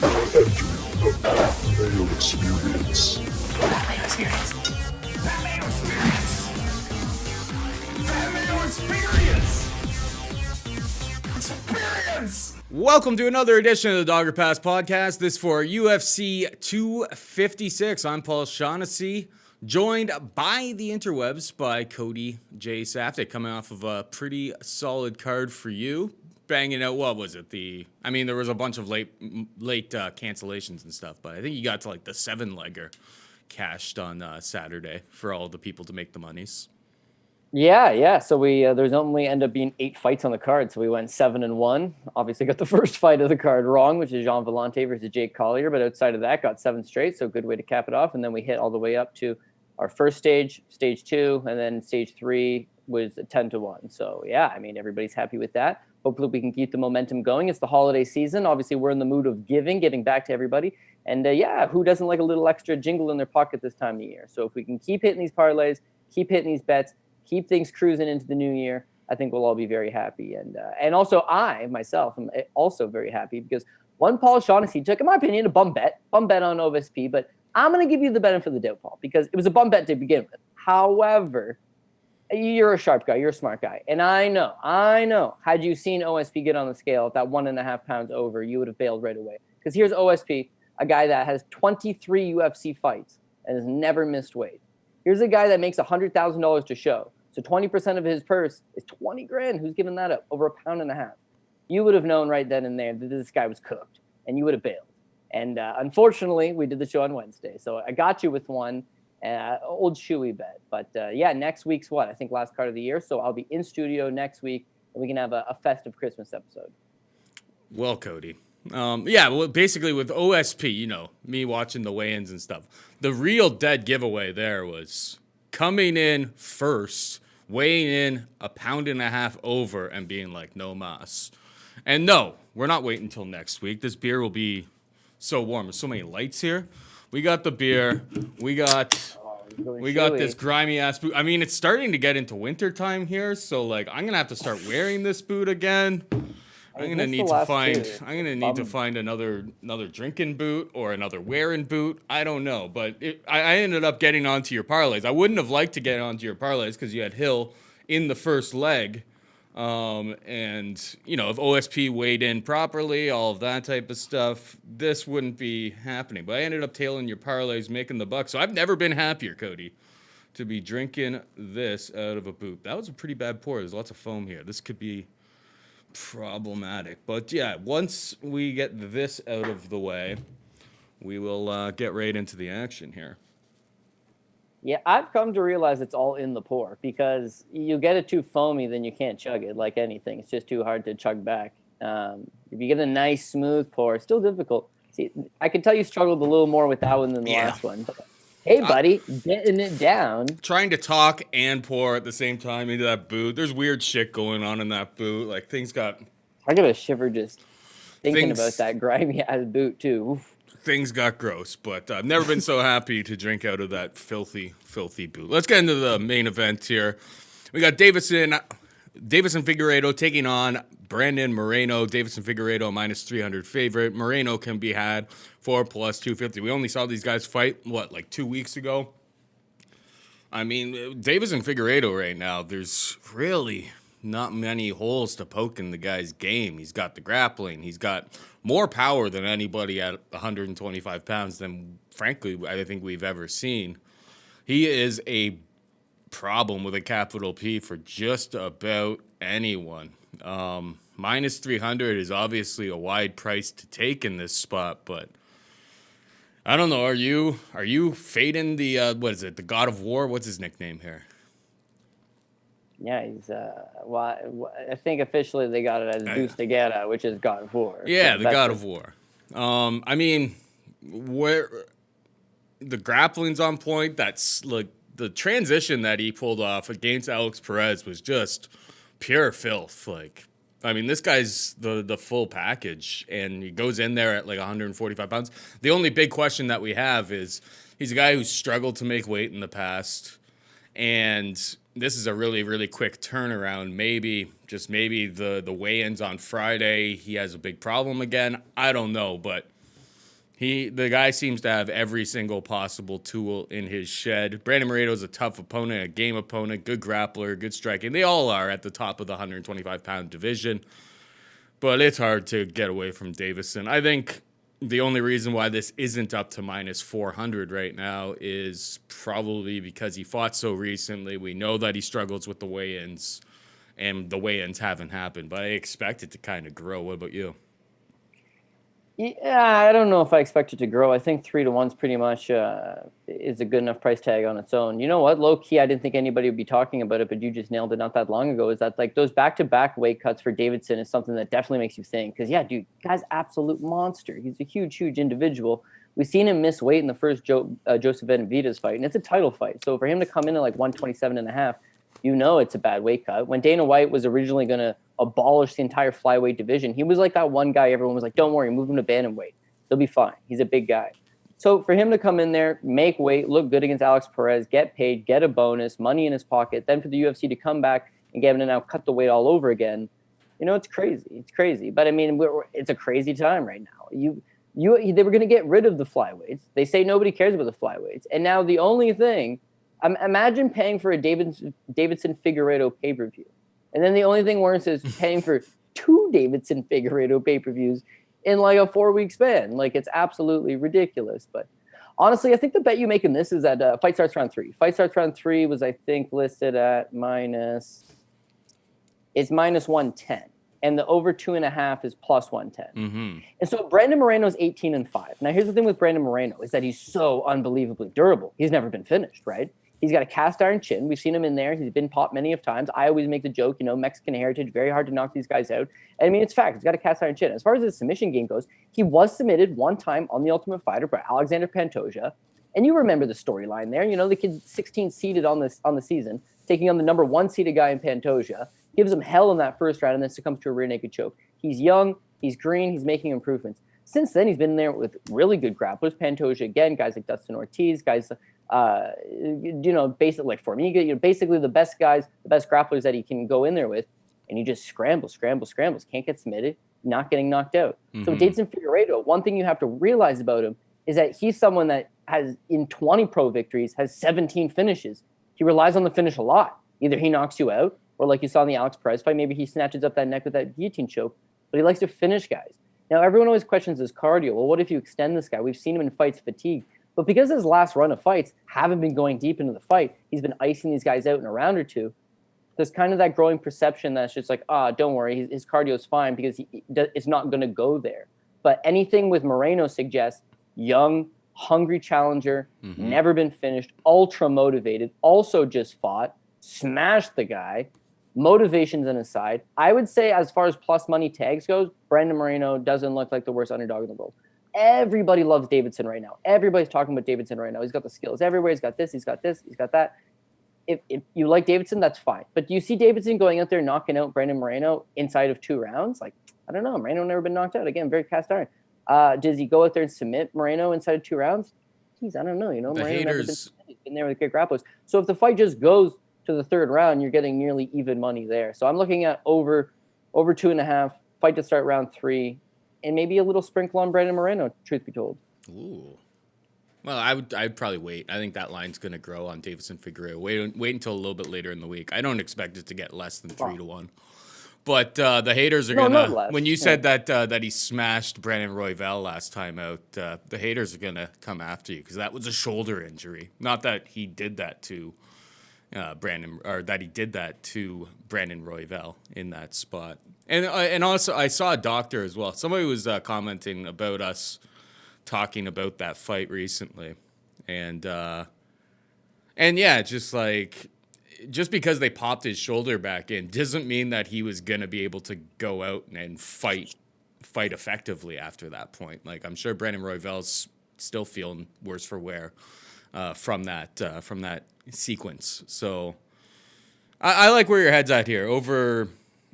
Entering the Mayo experience. That Mayo experience. That Mayo experience. That Mayo experience. Experience. Welcome to another edition of the Dogger Pass podcast. This for UFC 256. I'm Paul Shaughnessy, joined by the interwebs by Cody Saftic, coming off of a pretty solid card for you. Banging out, what was it? There was a bunch of late cancellations and stuff, but I think you got to like the 7-legger cashed on Saturday for all the people to make the monies. Yeah. So there's only ended up being 8 fights on the card, so we went 7-1. Obviously, got the first fight of the card wrong, which is Jean Vellante versus Jake Collier, but outside of that, got 7 straight, so good way to cap it off. And then we hit all the way up to our first stage 2, and then stage 3 was 10-1. So yeah, everybody's happy with that. Hopefully we can keep the momentum going. It's the holiday season. Obviously, we're in the mood of giving back to everybody. And who doesn't like a little extra jingle in their pocket this time of year? So if we can keep hitting these parlays, keep hitting these bets, keep things cruising into the new year, I think we'll all be very happy. And also I, myself, am also very happy because one Paul Shaughnessy took, in my opinion, a bum bet on OSP. But I'm going to give you the benefit of the doubt, Paul, because it was a bum bet to begin with. However, you're a sharp guy. You're a smart guy. And I know. Had you seen OSP get on the scale at that 1.5 pounds over, you would have bailed right away. Because here's OSP, a guy that has 23 UFC fights and has never missed weight. Here's a guy that makes $100,000 to show. So 20% of his purse is 20 grand. Who's giving that up? Over 1.5 pounds. You would have known right then and there that this guy was cooked, and you would have bailed. And unfortunately, we did the show on Wednesday. So I got you with one. Old shoey bet. But next week's what? I think last card of the year. So I'll be in studio next week and we can have a festive Christmas episode. Well, Cody. Basically with OSP, me watching the weigh-ins and stuff. The real dead giveaway there was coming in first, weighing in 1.5 pounds over and being like, no mas. And no, we're not waiting until next week. This beer will be so warm. There's so many lights here. We got the beer. We got this grimy ass boot. It's starting to get into winter time here, so I'm gonna have to start wearing this boot again. I'm gonna need to find another drinking boot or another wearing boot. I don't know, but I ended up getting onto your parlays. I wouldn't have liked to get onto your parlays because you had Hill in the first leg. If OSP weighed in properly, all of that type of stuff, this wouldn't be happening. But I ended up tailing your parlays, making the buck. So I've never been happier, Cody, to be drinking this out of a boot. That was a pretty bad pour. There's lots of foam here. This could be problematic. But yeah, once we get this out of the way, we will get right into the action here. Yeah, I've come to realize it's all in the pour because you get it too foamy, then you can't chug it like anything. It's just too hard to chug back. If you get a nice smooth pour, it's still difficult. See, I can tell you struggled a little more with that one than the last one. But, hey, buddy, getting it down. Trying to talk and pour at the same time into that boot. There's weird shit going on in that boot. I got a shiver just thinking about that grimy ass boot too. Oof. Things got gross, but I've never been so happy to drink out of that filthy boot. Let's get into the main event here. We got Davison Figueiredo taking on Brandon Moreno. Davison Figueiredo -300 favorite. Moreno can be had for +250. We only saw these guys fight, 2 weeks ago? Davison Figueiredo right now, there's really not many holes to poke in the guy's game. He's got the grappling. He's got more power than anybody at 125 pounds than, frankly, I think we've ever seen. He is a problem with a capital P for just about anyone. -300 is obviously a wide price to take in this spot, but I don't know. Are you fading the the God of War? What's his nickname here? Yeah, he's I think officially they got it as Deuce de Guerra, which is God of War. Yeah, so the God of War. Where the grappling's on point. That's the transition that he pulled off against Alex Perez was just pure filth. This guy's the full package, and he goes in there at 145 pounds. The only big question that we have is he's a guy who's struggled to make weight in the past, and this is a really, really quick turnaround. Maybe the weigh-ins on Friday, he has a big problem again. I don't know, but The guy seems to have every single possible tool in his shed. Brandon Moreno's a tough opponent, a game opponent, good grappler, good striking. They all are at the top of the 125-pound division. But it's hard to get away from Davison. I think the only reason why this isn't up to minus 400 right now is probably because he fought so recently. We know that he struggles with the weigh-ins, and the weigh-ins haven't happened. But I expect it to kind of grow. What about you? Yeah, I don't know if I expect it to grow. I think 3-1's pretty much is a good enough price tag on its own. You know what? Low key, I didn't think anybody would be talking about it, but you just nailed it not that long ago. Is that like those back-to-back weight cuts for Davidson is something that definitely makes you think. Because yeah, dude, guy's absolute monster. He's a huge individual. We've seen him miss weight in the first Joseph Benavidez fight, and it's a title fight. So for him to come in at like 127.5, you know it's a bad weight cut. When Dana White was originally going to abolish the entire flyweight division, he was like that one guy everyone was like, don't worry, move him to bantamweight. He'll be fine. He's a big guy. So for him to come in there, make weight, look good against Alex Perez, get paid, get a bonus, money in his pocket, then for the UFC to come back and get him to now cut the weight all over again, you know, it's crazy. It's crazy. But I mean, it's a crazy time right now. They were going to get rid of the flyweights. They say nobody cares about the flyweights. And now the only thing, imagine paying for a Davidson Figueiredo pay-per-view. And then the only thing worse is paying for 2 Davidson Figueiredo pay-per-views in like a 4-week span. Like, it's absolutely ridiculous. But honestly, I think the bet you make in this is that fight starts round 3. Fight starts round 3 was, I think, listed at minus 110. And the over 2.5 is plus 110. Mm-hmm. And so Brandon Moreno's 18-5. Now, here's the thing with Brandon Moreno is that he's so unbelievably durable. He's never been finished, right? He's got a cast iron chin. We've seen him in there. He's been popped many of times. I always make the joke, you know, Mexican heritage, very hard to knock these guys out. And I mean, it's fact. He's got a cast iron chin. As far as his submission game goes, he was submitted one time on The Ultimate Fighter by Alexander Pantoja. And you remember the storyline there. You know, the kid's 16 seeded on the season, taking on the number 1 seeded guy in Pantoja. Gives him hell in that first round and then succumbs to a rear naked choke. He's young. He's green. He's making improvements. Since then, he's been there with really good grapplers. Pantoja, again, guys like Dustin Ortiz, guys basically like Formiga, basically the best guys, the best grapplers that he can go in there with, and he just scrambles, can't get submitted, not getting knocked out. Mm-hmm. So Davidson Figueiredo, one thing you have to realize about him is that he's someone that has, in 20 pro victories, has 17 finishes. He relies on the finish a lot. Either he knocks you out, or like you saw in the Alex Perez fight, maybe he snatches up that neck with that guillotine choke, but he likes to finish guys. Now, everyone always questions his cardio. Well, what if you extend this guy? We've seen him in fights fatigue. But because his last run of fights haven't been going deep into the fight, he's been icing these guys out in a round or two. There's kind of that growing perception that's just like, don't worry, his cardio is fine because it's not going to go there. But anything with Moreno suggests young, hungry challenger, never been finished, ultra motivated, also just fought, smashed the guy, motivation's on his side. I would say as far as plus money tags goes, Brandon Moreno doesn't look like the worst underdog in the world. Everybody loves Davidson right now. Everybody's talking about Davidson right now. He's got the skills everywhere. He's got this, he's got that. If you like Davidson, that's fine. But do you see Davidson going out there knocking out Brandon Moreno inside of 2 rounds? Like, I don't know. Moreno never been knocked out. Again, very cast iron. Does he go out there and submit Moreno inside of 2 rounds? Geez, I don't know. You know, Moreno never been there with good grapplers. So if the fight just goes to the 3rd round, you're getting nearly even money there. So I'm looking at over 2.5, fight to start round 3. And maybe a little sprinkle on Brandon Moreno, truth be told. Ooh. Well, I'd probably wait. I think that line's going to grow on Davidson Figueiredo. Wait until a little bit later in the week. I don't expect it to get less than 3-1. But the haters are going to, when you said that he smashed Brandon Royval last time out, the haters are going to come after you because that was a shoulder injury. Not that he did that to Brandon Royval in that spot. And also, I saw a doctor as well. Somebody was commenting about us talking about that fight recently, and yeah, just because they popped his shoulder back in doesn't mean that he was gonna be able to go out and fight effectively after that point. Like, I'm sure Brandon Royval's still feeling worse for wear from that sequence. So I like where your head's at here.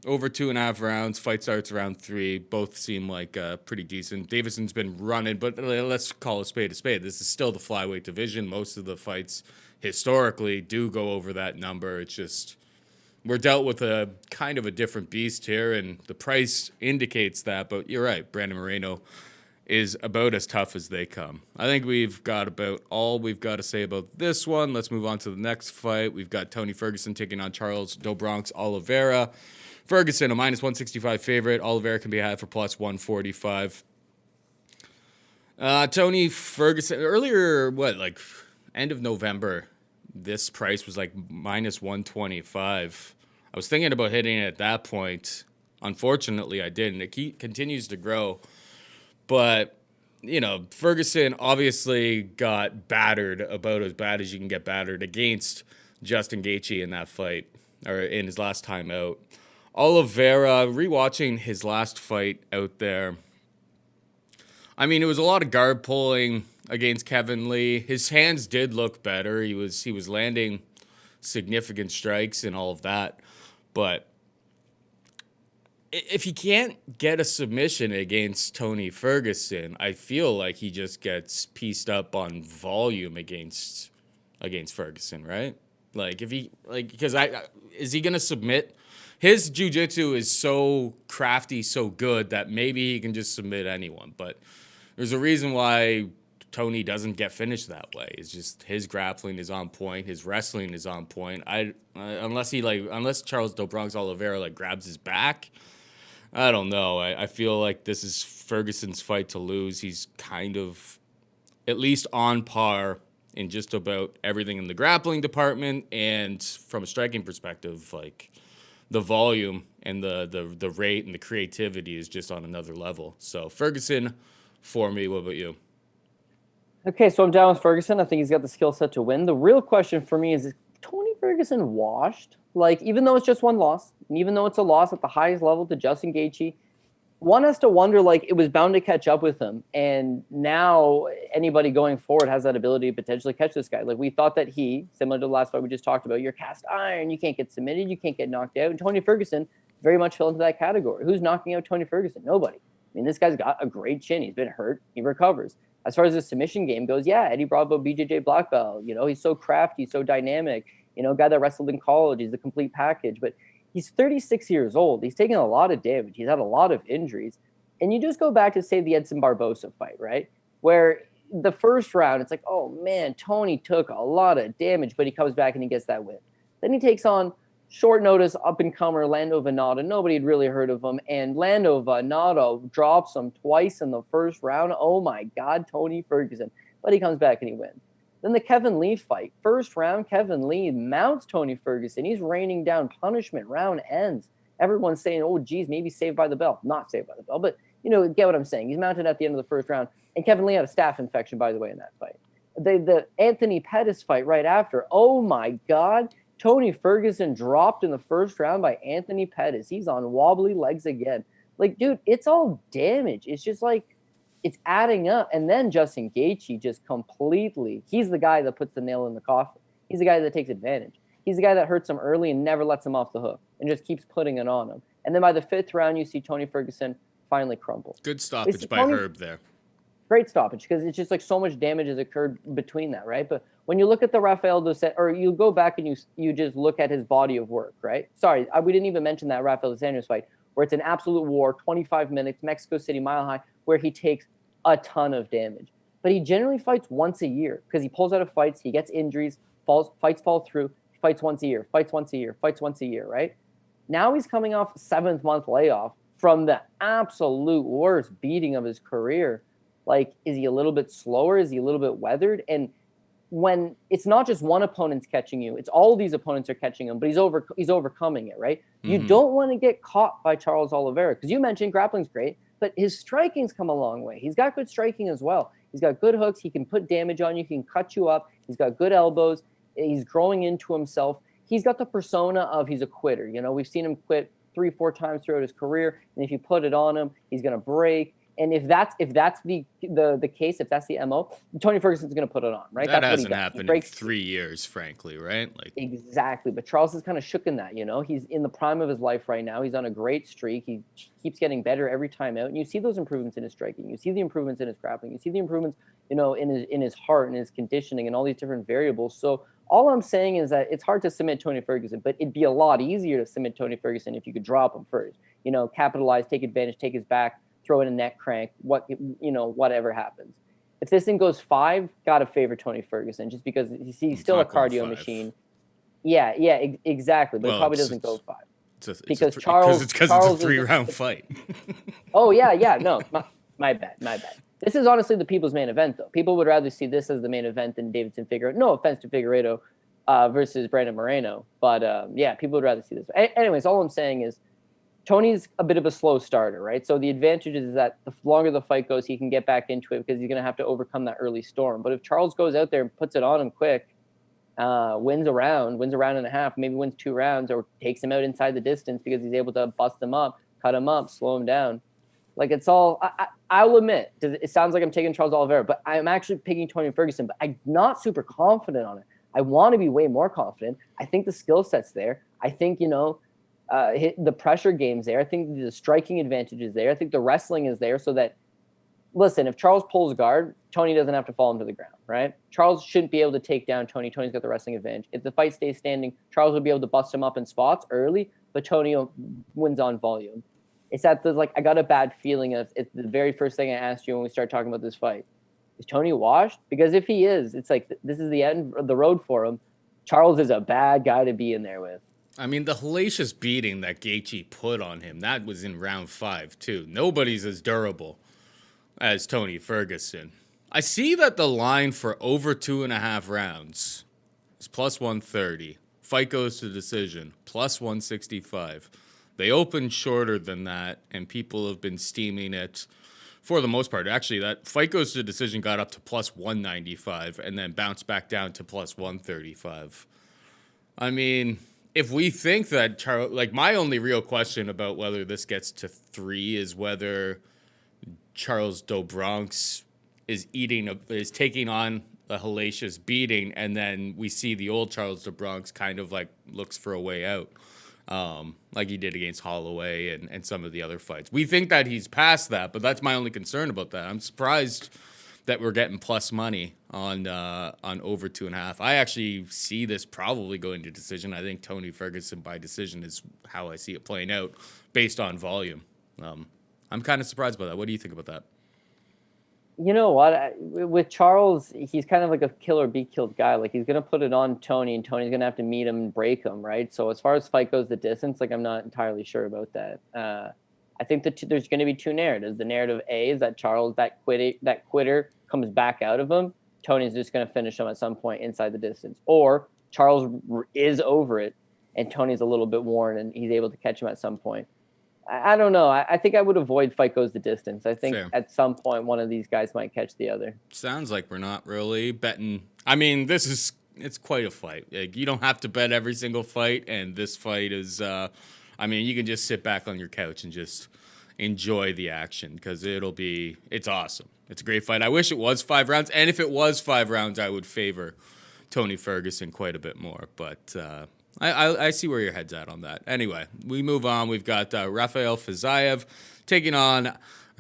Over 2.5 rounds, fight starts around 3. Both seem like pretty decent. Davidson's been running, but let's call a spade a spade. This is still the flyweight division. Most of the fights historically do go over that number. It's just we're dealt with a kind of a different beast here, and the price indicates that. But you're right, Brandon Moreno is about as tough as they come. I think we've got about all we've got to say about this one. Let's move on to the next fight. We've got Tony Ferguson taking on Charles do Bronx Oliveira. Ferguson, a minus 165 favorite. Oliveira can be had for plus 145. Tony Ferguson, earlier, end of November, this price was like minus 125. I was thinking about hitting it at that point. Unfortunately, I didn't. It continues to grow. But, Ferguson obviously got battered about as bad as you can get battered against Justin Gaethje in that fight, or in his last time out. Oliveira, rewatching his last fight out there, I mean, it was a lot of guard pulling against Kevin Lee. His hands did look better. He was landing significant strikes and all of that. But if he can't get a submission against Tony Ferguson, I feel like he just gets pieced up on volume against Ferguson, right? Is he gonna submit? His jiu-jitsu is so crafty, so good that maybe he can just submit anyone. But there's a reason why Tony doesn't get finished that way. It's just his grappling is on point, his wrestling is on point. Unless Charles do Bronx Oliveira grabs his back, I don't know. I feel like this is Ferguson's fight to lose. He's kind of at least on par in just about everything in the grappling department, and from a striking perspective, the volume and the rate and the creativity is just on another level. So Ferguson for me. What about you? Okay, so I'm down with Ferguson. I think he's got the skill set to win. The real question for me is Tony Ferguson washed? Even though it's just one loss, and even though it's a loss at the highest level to Justin Gaethje, one has to wonder, it was bound to catch up with him. And now anybody going forward has that ability to potentially catch this guy. We thought that he, similar to the last fight we just talked about, you're cast iron, you can't get submitted, you can't get knocked out. And Tony Ferguson very much fell into that category. Who's knocking out Tony Ferguson? Nobody. I mean, this guy's got a great chin. He's been hurt. He recovers. As far as the submission game goes, yeah, Eddie Bravo, BJJ black belt. He's so crafty, so dynamic. Guy that wrestled in college. He's the complete package. But he's 36 years old. He's taken a lot of damage. He's had a lot of injuries. And you just go back to, say, the Edson Barbosa fight, right? Where the first round, it's oh, man, Tony took a lot of damage, but he comes back and he gets that win. Then he takes on short notice up-and-comer Lando Venata. Nobody had really heard of him. And Lando Venata drops him twice in the first round. Oh, my God, Tony Ferguson. But he comes back and he wins. Then the Kevin Lee fight. First round, Kevin Lee mounts Tony Ferguson. He's raining down punishment. Round ends. Everyone's saying, oh, geez, maybe saved by the bell. Not saved by the bell, but, get what I'm saying. He's mounted at the end of the first round. And Kevin Lee had a staph infection, by the way, in that fight. The Anthony Pettis fight right after. Oh, my God. Tony Ferguson dropped in the first round by Anthony Pettis. He's on wobbly legs again. Dude, it's all damage. It's just it's adding up. And then Justin Gaethje just completely, he's the guy that puts the nail in the coffin. He's the guy that takes advantage. He's the guy that hurts him early and never lets him off the hook and just keeps putting it on him. And then by the fifth round, you see Tony Ferguson finally crumble. Good stoppage by Herb there. Great stoppage, because it's just so much damage has occurred between that, right? But when you look at the Rafael dos Anjos, or you go back and you just look at his body of work, right? Sorry, we didn't even mention that Rafael dos Anjos fight, where it's an absolute war, 25 minutes, Mexico City, Mile High, where he takes a ton of damage. But he generally fights once a year, because he pulls out of fights, he gets injuries, fights fall through, fights once a year, fights once a year, right? Now he's coming off a 7th-month layoff from the absolute worst beating of his career. Is he a little bit slower? Is he a little bit weathered? And when it's not just one opponent's catching you, it's all these opponents are catching him, but he's overcoming it, right? Mm-hmm. You don't want to get caught by Charles Oliveira, because you mentioned grappling's great, but his striking's come a long way. He's got good striking as well. He's got good hooks. He can put damage on you. He can cut you up. He's got good elbows. He's growing into himself. He's got the persona of he's a quitter. We've seen him quit 3-4 times throughout his career, and if you put it on him, he's going to break. And if that's the case, if that's the MO, Tony Ferguson's going to put it on, right? That hasn't happened in 3 years, frankly, right? Exactly. But Charles is kind of shook in that, He's in the prime of his life right now. He's on a great streak. He keeps getting better every time out. And you see those improvements in his striking. You see the improvements in his grappling. You see the improvements, in his heart and his conditioning and all these different variables. So all I'm saying is that it's hard to submit Tony Ferguson, but it'd be a lot easier to submit Tony Ferguson if you could drop him first. Capitalize, take advantage, take his back throw in a neck crank, whatever happens. If this thing goes 5, gotta favor Tony Ferguson just because he's still a cardio machine. Yeah, exactly. But it probably doesn't go 5. Because it's a 3-round fight. Oh yeah. No, my bad. This is honestly the people's main event, though. People would rather see this as the main event than Davidson Figueiredo. No offense to Figueiredo versus Brandon Moreno, but yeah, people would rather see this. Anyways, all I'm saying is Tony's a bit of a slow starter, right? So the advantage is that the longer the fight goes, he can get back into it because he's going to have to overcome that early storm. But if Charles goes out there and puts it on him quick, wins a round and a half, maybe wins 2 rounds, or takes him out inside the distance because he's able to bust him up, cut him up, slow him down. Like, it's all, I'll admit, it sounds like I'm taking Charles Oliveira, but I'm actually picking Tony Ferguson, but I'm not super confident on it. I want to be way more confident. I think the skill set's there. I think, the pressure game's there. I think the striking advantage is there. I think the wrestling is there so that, listen, if Charles pulls guard, Tony doesn't have to fall him to the ground, right? Charles shouldn't be able to take down Tony. Tony's got the wrestling advantage. If the fight stays standing, Charles will be able to bust him up in spots early, but Tony wins on volume. It's that I got a bad feeling of it's the very first thing I asked you when we started talking about this fight. Is Tony washed? Because if he is, it's like this is the end of the road for him. Charles is a bad guy to be in there with. I mean, the hellacious beating that Gaethje put on him, that was in round 5, too. Nobody's as durable as Tony Ferguson. I see that the line for over 2.5 rounds is plus 130. Fight goes to decision, plus 165. They opened shorter than that, and people have been steaming it for the most part. Actually, that fight goes to decision got up to plus 195 and then bounced back down to plus 135. I mean, if we think that my only real question about whether this gets to 3 is whether Charles do Bronx is taking on a hellacious beating, and then we see the old Charles do Bronx kind of like looks for a way out, like he did against Holloway and some of the other fights. We think that he's past that, but that's my only concern about that. I'm surprised that we're getting plus money on over 2.5. I actually see this probably going to decision. I think Tony Ferguson by decision is how I see it playing out based on volume. I'm kind of surprised by that. What do you think about that? You know what? With Charles, he's kind of like a kill or be killed guy. Like, he's going to put it on Tony, and Tony's going to have to meet him and break him, right? So as far as fight goes the distance, I'm not entirely sure about that. I think that there's going to be 2 narratives. The narrative A is that Charles, that quitter comes back out of him. Tony's just going to finish him at some point inside the distance. Or Charles is over it, and Tony's a little bit worn, and he's able to catch him at some point. I don't know. I think I would avoid fight goes the distance. I think at some point one of these guys might catch the other. Sounds like we're not really betting. I mean, it's quite a fight. Like, you don't have to bet every single fight, and this fight is, you can just sit back on your couch and just enjoy the action because it's awesome. It's a great fight. I wish it was 5 rounds, and if it was 5 rounds, I would favor Tony Ferguson quite a bit more, but I see where your head's at on that. Anyway, we move on. We've got Rafael Fiziev taking on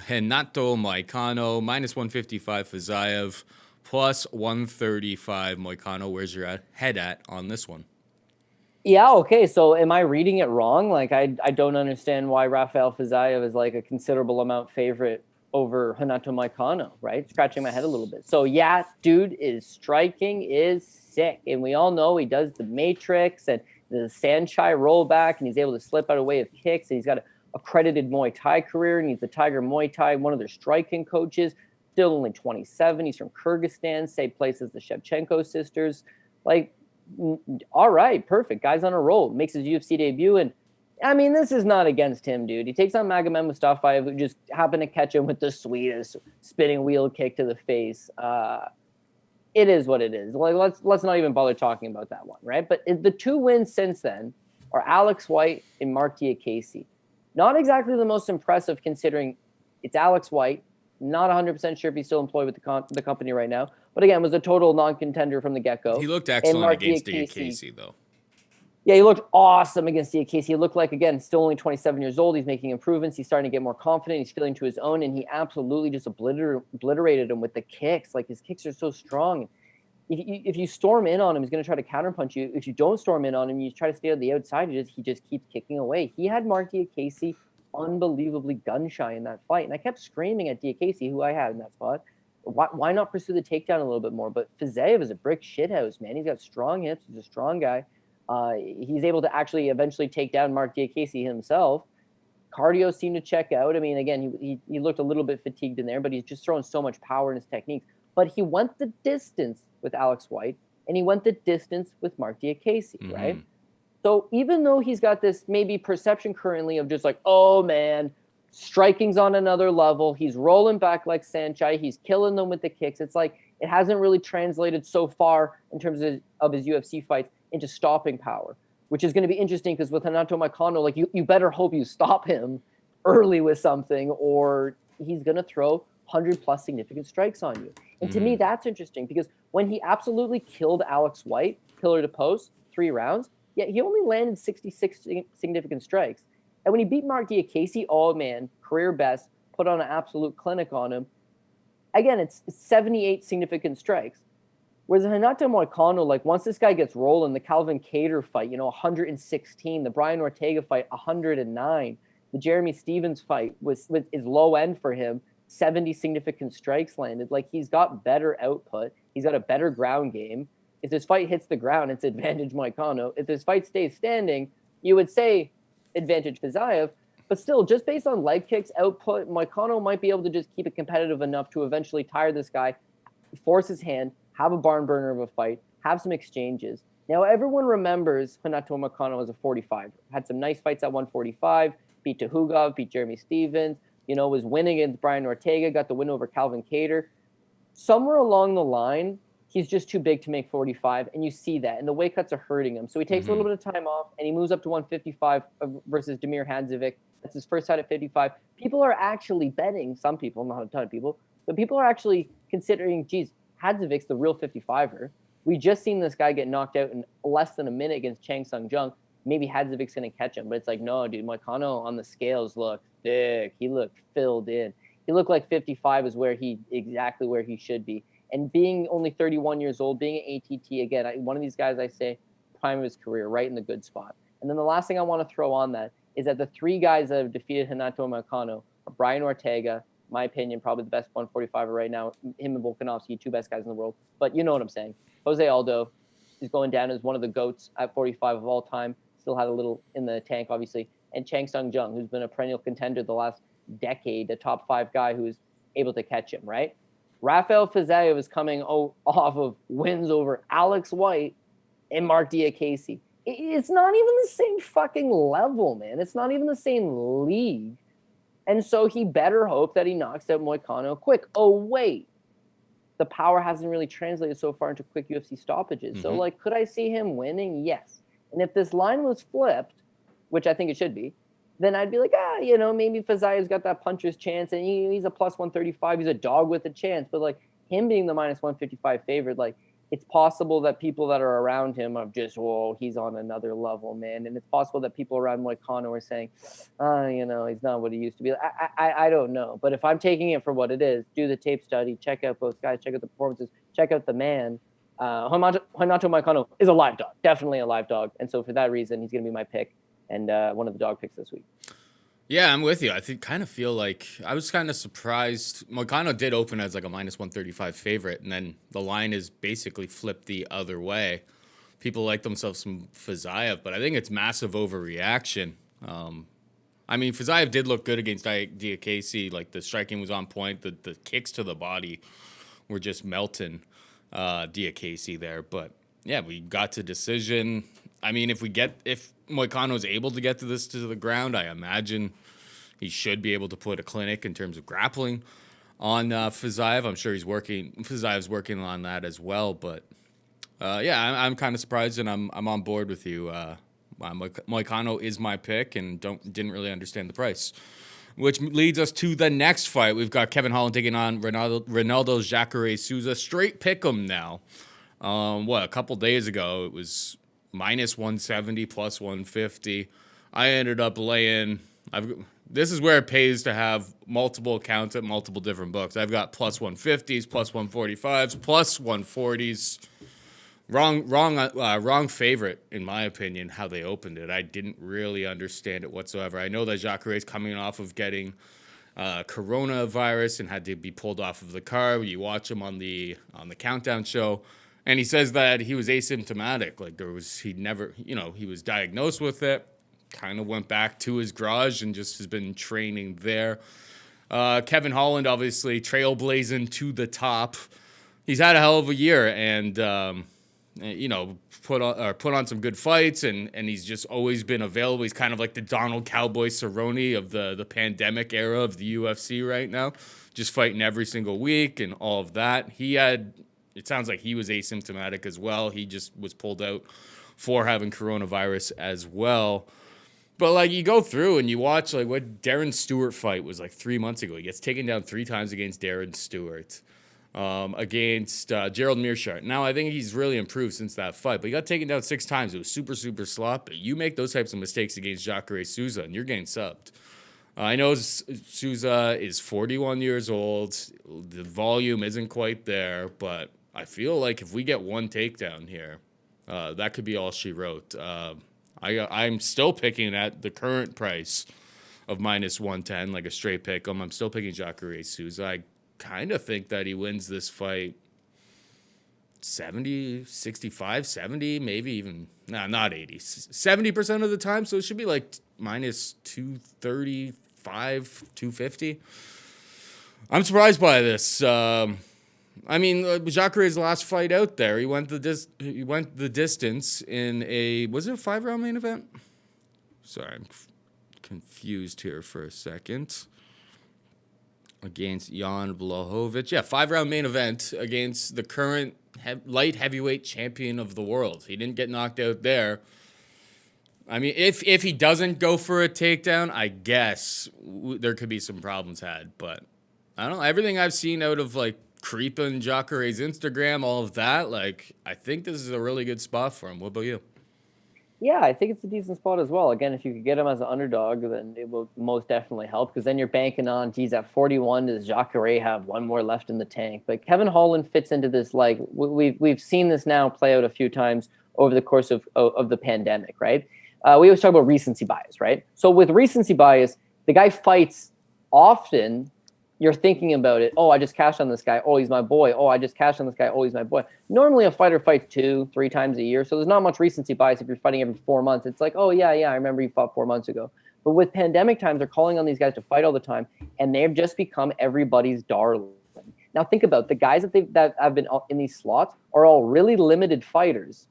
Renato Moicano, minus 155 Fiziev, plus 135 Moicano. Where's your head at on this one? Yeah, okay. So am I reading it wrong? Like, I don't understand why Rafael Fiziev is like a considerable amount favorite over Renato Moicano, right? Scratching my head a little bit. So yeah, dude is striking is sick. And we all know he does the Matrix and the Saenchai rollback, and he's able to slip out a way of kicks. And he's got a accredited Muay Thai career, and he's the Tiger Muay Thai, one of their striking coaches. Still only 27. He's from Kyrgyzstan, same place as the Shevchenko sisters. Like, all right, perfect. Guy's on a roll. Makes his UFC debut, and I mean, this is not against him, dude. He takes on Magomed Mustafayev, who just happened to catch him with the sweetest spinning wheel kick to the face. It is what it is. Like, let's not even bother talking about that one, right? But the 2 wins since then are Alex White and Mark Diakese. Not exactly the most impressive, considering it's Alex White. Not 100% sure if he's still employed with the company right now. But again, was a total non-contender from the get-go. He looked excellent against Diakese, though. Yeah, he looked awesome against Diakese. He looked like, again, still only 27 years old. He's making improvements. He's starting to get more confident. He's feeling to his own, and he absolutely just obliterated him with the kicks. Like, his kicks are so strong. If you storm in on him, he's going to try to counterpunch you. If you don't storm in on him, you try to stay on the outside, he just keeps kicking away. He had Mark Diakese unbelievably gun shy in that fight. And I kept screaming at Diakese, who I had in that spot, why not pursue the takedown a little bit more? But Fiziev is a brick shithouse, man. He's got strong hips. He's a strong guy. He's able to actually eventually take down Mark Diakese himself. Cardio seemed to check out. I mean, again, he looked a little bit fatigued in there, but he's just throwing so much power in his techniques. But he went the distance with Alex White, and he went the distance with Mark Diakese, right? So even though he's got this maybe perception currently of just like, oh man, striking's on another level, he's rolling back like Sanchai, he's killing them with the kicks. It's like it hasn't really translated so far in terms of his UFC fights into stopping power, which is going to be interesting because with Renato Moicano, like you better hope you stop him early with something, or he's going to throw 100+ significant strikes on you. And to me, that's interesting because when he absolutely killed Alex White, pillar to post, 3 rounds, yet he only landed 66 significant strikes. And when he beat Mark Diakese, oh man, career best, put on an absolute clinic on him. Again, it's 78 significant strikes. Whereas Renato Moicano, like once this guy gets rolling, the Calvin Kattar fight, 116, the Brian Ortega fight, 109, the Jeremy Stevens fight is low end for him, 70 significant strikes landed. Like he's got better output. He's got a better ground game. If this fight hits the ground, it's advantage Moicano. If this fight stays standing, you would say advantage Fiziev. But still, just based on leg kicks output, Moicano might be able to just keep it competitive enough to eventually tire this guy, force his hand, have a barn burner of a fight, have some exchanges. Now, everyone remembers Renato Moicano as a 45. Had some nice fights at 145, beat Tuhugov, beat Jeremy Stevens, was winning against Brian Ortega, got the win over Calvin Kattar. Somewhere along the line, he's just too big to make 45, and you see that, and the weight cuts are hurting him. So he takes a little bit of time off, and he moves up to 155 versus Damir Hadzovic. That's his first fight at 55. People are actually betting, some people, not a ton of people, but people are actually considering, geez, Hadzovic's the real 55er. We just seen this guy get knocked out in less than a minute against Chang Sung Jung. Maybe Hadzovic's going to catch him, but it's like, no, dude, Moicano on the scales looked thick. He looked filled in. He looked like 55 is exactly where he should be. And being only 31 years old, being an ATT, again, one of these guys, I say, prime of his career, right in the good spot. And then the last thing I want to throw on that is that the 3 guys that have defeated Renato Moicano are Brian Ortega, my opinion, probably the best 145er right now. Him and Volkanovski, 2 best guys in the world. But you know what I'm saying. Jose Aldo is going down as one of the GOATs at 45 of all time. Still had a little in the tank, obviously. And Chang Sung Jung, who's been a perennial contender the last decade, a top 5 guy who's able to catch him, right? Rafael Fiziev is coming off of wins over Alex White and Mark Diakese. It's not even the same fucking level, man. It's not even the same league. And so he better hope that he knocks out Moicano quick. Oh, wait. The power hasn't really translated so far into quick UFC stoppages. So, could I see him winning? Yes. And if this line was flipped, which I think it should be, then I'd be like, maybe Fiziev's got that puncher's chance, and he's a plus 135. He's a dog with a chance. But, him being the minus 155 favorite, it's possible that people that are around him are just, whoa, he's on another level, man. And it's possible that people around Moicano are saying, he's not what he used to be. I don't know. But if I'm taking it for what it is, do the tape study, check out both guys, check out the performances, check out the man. Renato Moicano is a live dog, definitely a live dog. And so for that reason, he's going to be my pick and one of the dog picks this week. Yeah, I'm with you. I feel like I was kind of surprised. Moicano did open as a minus 135 favorite, and then the line is basically flipped the other way. People like themselves some Fiziev, but I think it's massive overreaction. Fiziev did look good against Diakese. The striking was on point. The kicks to the body were just melting Diakese there. But yeah, we got to decision. If Moicano is able to get to the ground, I imagine he should be able to put a clinic in terms of grappling on Fiziev. I'm sure Fiziev's working on that as well. But I'm kind of surprised, and I'm on board with you. Moicano is my pick, and didn't really understand the price. Which leads us to the next fight. We've got Kevin Holland taking on Ronaldo Jacare Souza. Straight pick'em now. A couple days ago it was minus 170, plus 150. I ended up laying. This is where it pays to have multiple accounts at multiple different books. I've got plus 150s, plus 145s, plus 140s. Wrong favorite, in my opinion, how they opened it. I didn't really understand it whatsoever. I know that Jacare's coming off of getting coronavirus and had to be pulled off of the card. You watch him on the countdown show, and he says that he was asymptomatic. Like he was diagnosed with it, kind of went back to his garage and just has been training there. Kevin Holland, obviously trailblazing to the top. He's had a hell of a year, and put on some good fights, and he's just always been available. He's kind of like the Donald Cowboy Cerrone of the pandemic era of the UFC right now, just fighting every single week and all of that. It sounds like he was asymptomatic as well. He just was pulled out for having coronavirus as well. But like you go through and you watch like what Darren Stewart fight was like 3 months ago. He gets taken down 3 times against Darren Stewart. Against Gerald Meerschaert. Now, I think he's really improved since that fight, but he got taken down 6 times. It was super, super sloppy. You make those types of mistakes against Jacare Souza, and you're getting subbed. I know Souza is 41 years old. The volume isn't quite there, but I feel like if we get one takedown here, that could be all she wrote. I'm still picking at the current price of -110, like a straight pick. I'm still picking Jacare Souza. I kind of think that he wins this fight 70, 65, 70, maybe even, not 80, 70% of the time. So it should be like -235, 250. I'm surprised by this. Jacare's last fight out there, he went the distance in was it a 5-round main event? Sorry, I'm confused here for a second. Against Jan Blachowicz. Yeah, 5-round main event against the current light heavyweight champion of the world. He didn't get knocked out there. I mean, if he doesn't go for a takedown, I guess there could be some problems had. But I don't know. Everything I've seen out of like creeping Jacare's Instagram, all of that, like I think this is a really good spot for him. What about you? Yeah, I think it's a decent spot as well. Again, if you could get him as an underdog, then it will most definitely help, because then you're banking on, geez, at 41, does Jacare have one more left in the tank? But Kevin Holland fits into this, like, we've seen this now play out a few times over the course of the pandemic, right? We always talk about recency bias, right? So with recency bias, the guy fights often. You're thinking about it. Oh, I just cashed on this guy. Oh, he's my boy. Oh, I just cashed on this guy. Oh, he's my boy. Normally, a fighter fights 2-3 times a year, so there's not much recency bias if you're fighting every 4 months. It's like, oh, yeah, I remember you fought 4 months ago. But with pandemic times, they're calling on these guys to fight all the time, and they've just become everybody's darling. Now, think about the guys that have been in these slots are all really limited fighters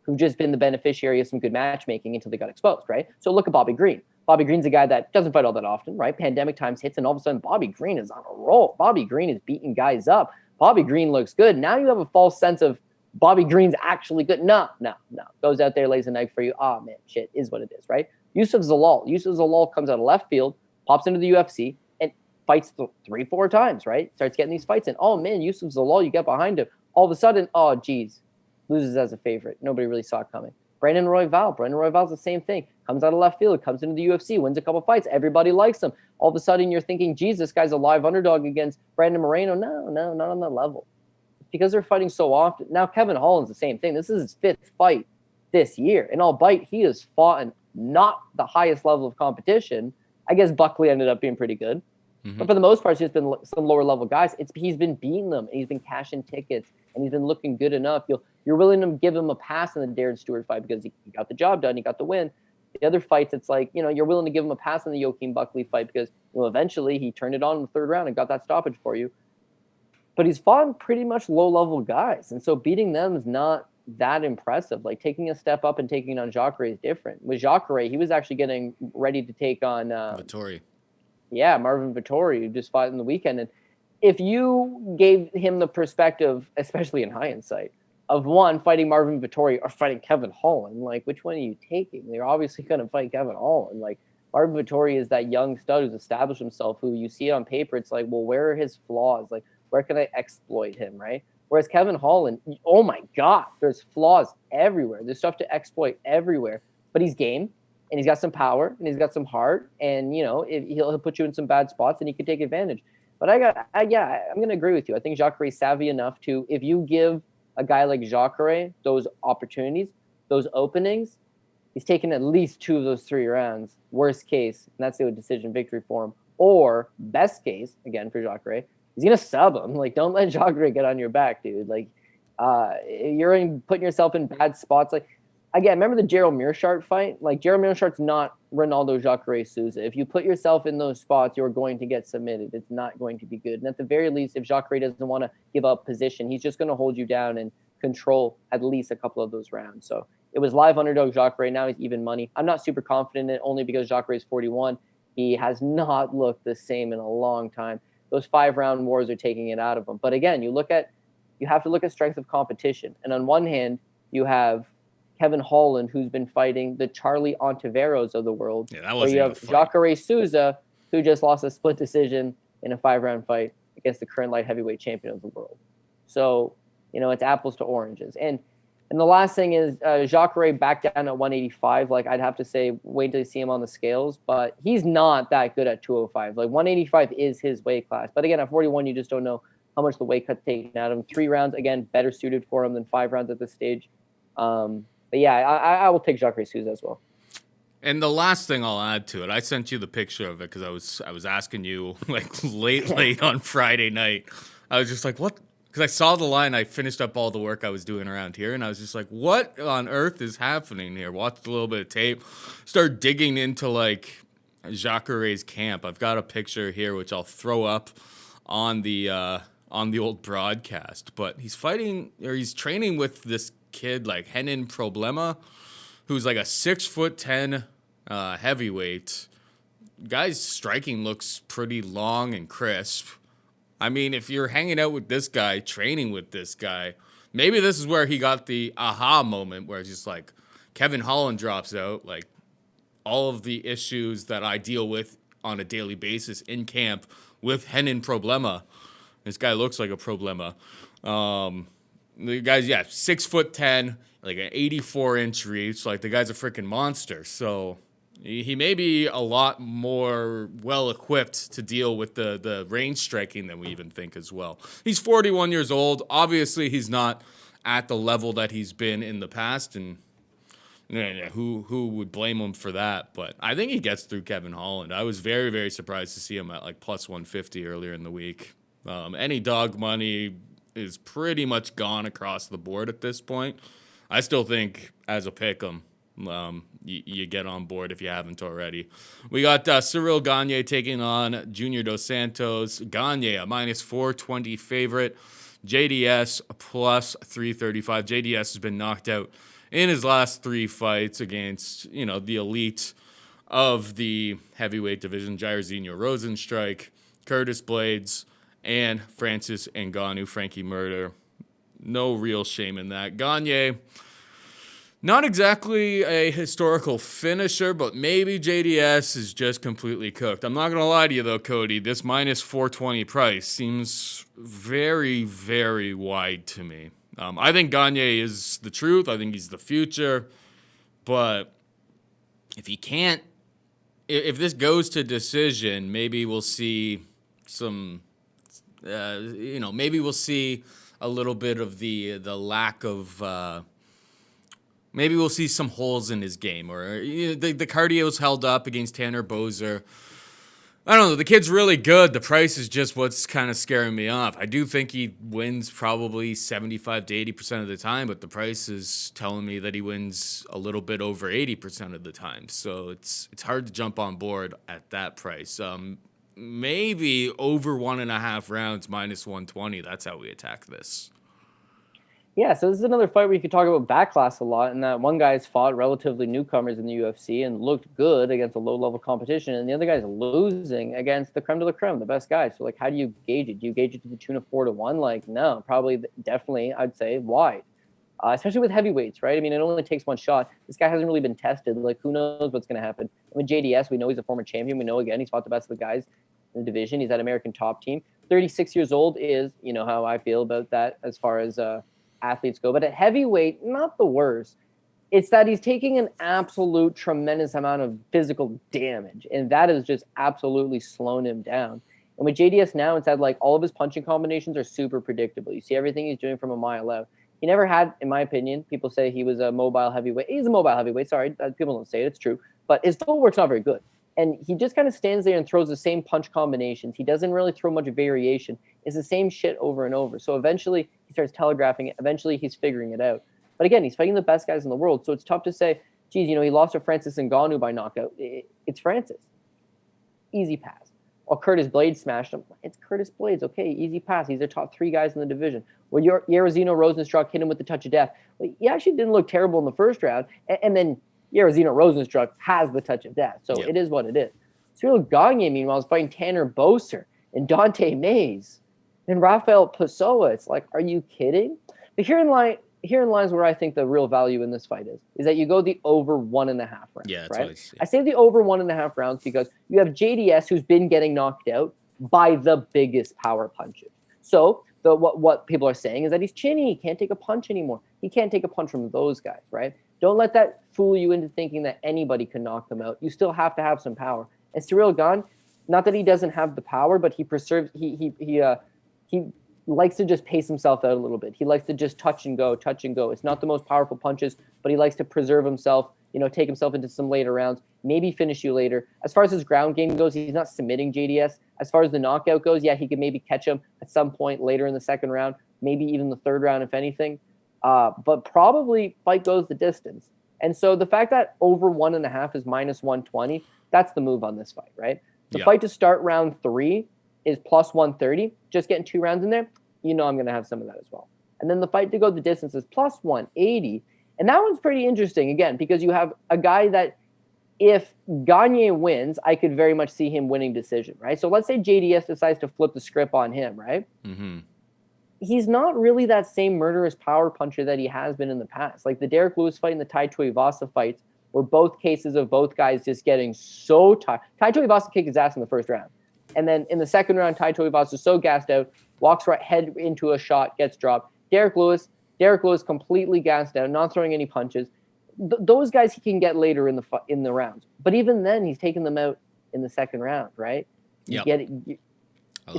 who've just been the beneficiary of some good matchmaking until they got exposed, right? So look at Bobby Green. Bobby Green's a guy that doesn't fight all that often, right? Pandemic times hits, and all of a sudden, Bobby Green is on a roll. Bobby Green is beating guys up. Bobby Green looks good. Now you have a false sense of Bobby Green's actually good. No. Goes out there, lays an egg for you. Oh, man, shit is what it is, right? Yusuf Zalal comes out of left field, pops into the UFC, and fights 3-4 times, right? Starts getting these fights in. Oh, man, Yusuf Zalal, you get behind him. All of a sudden, oh, geez, loses as a favorite. Nobody really saw it coming. Brandon Royval's the same thing. Comes out of left field, comes into the UFC, wins a couple fights. Everybody likes him. All of a sudden, you're thinking, geez, this guy's a live underdog against Brandon Moreno. No, not on that level. Because they're fighting so often. Now, Kevin Holland's the same thing. This is his 5th fight this year. And albeit he has fought in not the highest level of competition, I guess Buckley ended up being pretty good. Mm-hmm. But for the most part, it's just been some lower level guys. He's been beating them, and he's been cashing tickets, and he's been looking good enough. You're willing to give him a pass in the Darren Stewart fight because he got the job done, he got the win. The other fights, it's like, you're willing to give him a pass in the Joaquin Buckley fight because, eventually he turned it on in the 3rd round and got that stoppage for you. But he's fought pretty much low-level guys, and so beating them is not that impressive. Like, taking a step up and taking on Jacare is different. With Jacare, he was actually getting ready to take on Vettori. Yeah, Marvin Vettori, who just fought in the weekend. And if you gave him the perspective, especially in hindsight, of one, fighting Marvin Vettori or fighting Kevin Holland, like, which one are you taking? You're obviously going to fight Kevin Holland. Like, Marvin Vettori is that young stud who's established himself, who you see it on paper, it's like, well, where are his flaws? Like, where can I exploit him, right? Whereas Kevin Holland, oh my God, there's flaws everywhere. There's stuff to exploit everywhere. But he's game, and he's got some power, and he's got some heart, and, he'll put you in some bad spots, and he can take advantage. But I'm going to agree with you. I think Jacare's savvy enough to, if you give a guy like Jacare, those opportunities, those openings, he's taken at least 2 of those 3 rounds. Worst case, and that's the decision victory for him. Or best case, again for Jacare, he's gonna sub him. Like, don't let Jacare get on your back, dude. Like, you're putting yourself in bad spots. Like, again, remember the Gerald Meerschaert fight? Like, Gerald Meerschaert's not Ronaldo Jacare Souza. If you put yourself in those spots, you're going to get submitted. It's not going to be good. And at the very least, if Jacare doesn't want to give up position, he's just going to hold you down and control at least a couple of those rounds. So it was live underdog Jacare. Now he's even money. I'm not super confident in it only because Jacare is 41. He has not looked the same in a long time. Those 5-round wars are taking it out of him. But again, you have to look at strength of competition. And on one hand, you have Kevin Holland, who's been fighting the Charlie Ontiveros of the world. Yeah, that wasn't you have Jacare Souza, who just lost a split decision in a 5-round fight against the current light heavyweight champion of the world. So, it's apples to oranges. And the last thing is Jacare back down at 185. Like, I'd have to say, wait till you see him on the scales. But he's not that good at 205. Like, 185 is his weight class. But again, at 41, you just don't know how much the weight cut's taken out of him. 3 rounds, again, better suited for him than 5 rounds at this stage. But yeah, I will take Jacare Souza as well. And the last thing I'll add to it, I sent you the picture of it because I was asking you like late on Friday night. I was just like, what? Because I saw the line. I finished up all the work I was doing around here, and I was just like, what on earth is happening here? Watched a little bit of tape, started digging into like Jacare's camp. I've got a picture here which I'll throw up on the old broadcast. But he's training with this kid like Henin Problema, who's like a 6'10" heavyweight. Guy's striking looks pretty long and crisp. I mean, if you're hanging out with this guy, training with this guy, maybe this is where he got the aha moment where it's just like Kevin Holland drops out, like all of the issues that I deal with on a daily basis in camp with Henin Problema. This guy looks like a Problema. The guy's, 6'10", like an 84-inch reach. Like, the guy's a freaking monster. So he may be a lot more well-equipped to deal with the range striking than we even think as well. He's 41 years old. Obviously, he's not at the level that he's been in the past, and who would blame him for that? But I think he gets through Kevin Holland. I was very, very surprised to see him at like plus 150 earlier in the week. Any dog money is pretty much gone across the board at this point. I still think as a pick'em, you get on board if you haven't already. We got Cyril Gane taking on Junior Dos Santos. Gane, a minus 420 favorite. JDS plus 335. JDS has been knocked out in his last 3 fights against, the elite of the heavyweight division, Jairzinho Rosenstrike, Curtis Blades, and Francis Ngannou, Frankie Murder. No real shame in that. Gane, not exactly a historical finisher, but maybe JDS is just completely cooked. I'm not going to lie to you, though, Cody. This minus 420 price seems very, very wide to me. I think Gane is the truth. I think he's the future. But if this goes to decision, maybe we'll see some... maybe we'll see a little bit of the lack of. Maybe we'll see some holes in his game, or the cardio's held up against Tanner Boser. I don't know. The kid's really good. The price is just what's kind of scaring me off. I do think he wins probably 75 to 80% of the time, but the price is telling me that he wins a little bit over 80% of the time. So it's hard to jump on board at that price. Maybe over 1.5 rounds, minus 120. That's how we attack this. Yeah, so this is another fight where you could talk about back class a lot, and that one guy's fought relatively newcomers in the UFC and looked good against a low-level competition, and the other guy's losing against the creme de la creme, the best guys. So, like, how do you gauge it? Do you gauge it to the tune of 4-1? Like, no, probably, definitely, I'd say wide. Especially with heavyweights, right? I mean, it only takes one shot. This guy hasn't really been tested. Like, who knows what's going to happen? I mean, JDS, we know he's a former champion. We know, again, he's fought the best of the guys in the division. He's at American Top Team. 36 years old is, how I feel about that as far as athletes go. But at heavyweight, not the worst. It's that he's taking an absolute tremendous amount of physical damage, and that has just absolutely slowed him down. And with JDS now, it's that, like, all of his punching combinations are super predictable. You see everything he's doing from a mile out. He never had, in my opinion, people say he was a mobile heavyweight. He's a mobile heavyweight. Sorry, people don't say it. It's true. But his footwork's not very good. And he just kind of stands there and throws the same punch combinations. He doesn't really throw much variation. It's the same shit over and over. So eventually he starts telegraphing it. Eventually he's figuring it out. But again, he's fighting the best guys in the world. So it's tough to say, geez, he lost to Francis Ngannou by knockout. It's Francis. Easy pass. Or Curtis Blades smashed him. It's Curtis Blades. Okay, easy pass. He's their top 3 guys in the division. Well, Yarazino Rosenstruck hit him with the touch of death. Well, he actually didn't look terrible in the first round. And then Yarazino Rosenstruck has the touch of death. So It is what it is. Cyril Gane, meanwhile, is fighting Tanner Boser and Dante Mays and Rafael Pessoa. It's like, are you kidding? But herein lies where I think the real value in this fight is that you go the over 1.5 rounds. Yeah, that's right? I say the over 1.5 rounds because you have JDS who's been getting knocked out by the biggest power punches. So what people are saying is that he's chinny. He can't take a punch anymore. He can't take a punch from those guys, right? Don't let that fool you into thinking that anybody can knock them out. You still have to have some power. And Cyril Gane, not that he doesn't have the power, but he preserves. He likes to just pace himself out a little bit. He likes to just touch and go. It's not the most powerful punches, but he likes to preserve himself. Take himself into some later rounds. Maybe finish you later. As far as his ground game goes, he's not submitting JDS. As far as the knockout goes, yeah, he could maybe catch him at some point later in the second round, maybe even the third round, if anything. But probably fight goes the distance. And so the fact that over 1.5 is minus 120, that's the move on this fight, right? The fight to start round 3 is plus 130. Just getting 2 rounds in there, I'm going to have some of that as well. And then the fight to go the distance is plus 180. And that one's pretty interesting, again, because you have a guy that if Gane wins, I could very much see him winning decision, right? So let's say JDS decides to flip the script on him, right? Mm-hmm. He's not really that same murderous power puncher that he has been in the past. Like the Derek Lewis fight and the Tai Tuivasa fights were both cases of both guys just getting so tired. Tai Tuivasa kicked his ass in the first round. And then in the second round, Tai Tuivasa is so gassed out, walks right head into a shot, gets dropped. Derek Lewis completely gassed out, not throwing any punches. Those guys he can get later in the rounds. But even then, he's taking them out in the second round, right? Yeah.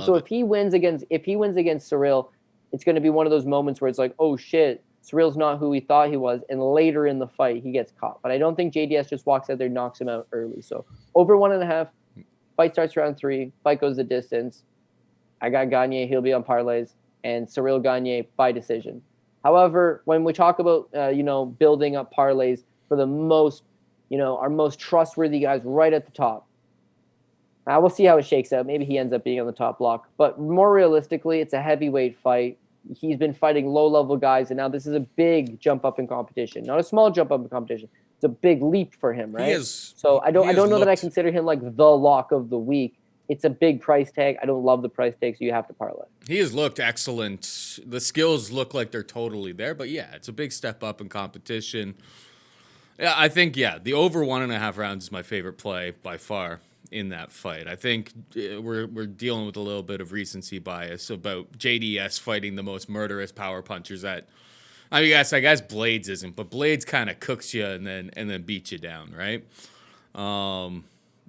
So if he wins against Cyril, it's going to be one of those moments where it's like, oh shit, Cyril's not who we thought he was, and later in the fight he gets caught. But I don't think JDS just walks out there and knocks him out early. So over 1.5, fight starts round 3, fight goes the distance. I got Gane, he'll be on parlays, and Cyril Gane by decision. However, when we talk about building up parlays for the most, our most trustworthy guys right at the top, we'll see how it shakes out. Maybe he ends up being on the top block. But more realistically, it's a heavyweight fight. He's been fighting low-level guys, and now this is a big jump up in competition. Not a small jump up in competition. It's a big leap for him, right? So I don't know that I consider him like the lock of the week. It's a big price tag. I don't love the price tag, so you have to parlay. He has looked excellent. The skills look like they're totally there, but yeah, it's a big step up in competition. Yeah, I think, the over 1.5 rounds is my favorite play by far in that fight. I think we're dealing with a little bit of recency bias about JDS fighting the most murderous power punchers that, I guess Blades isn't, but Blades kind of cooks you and then beats you down, right?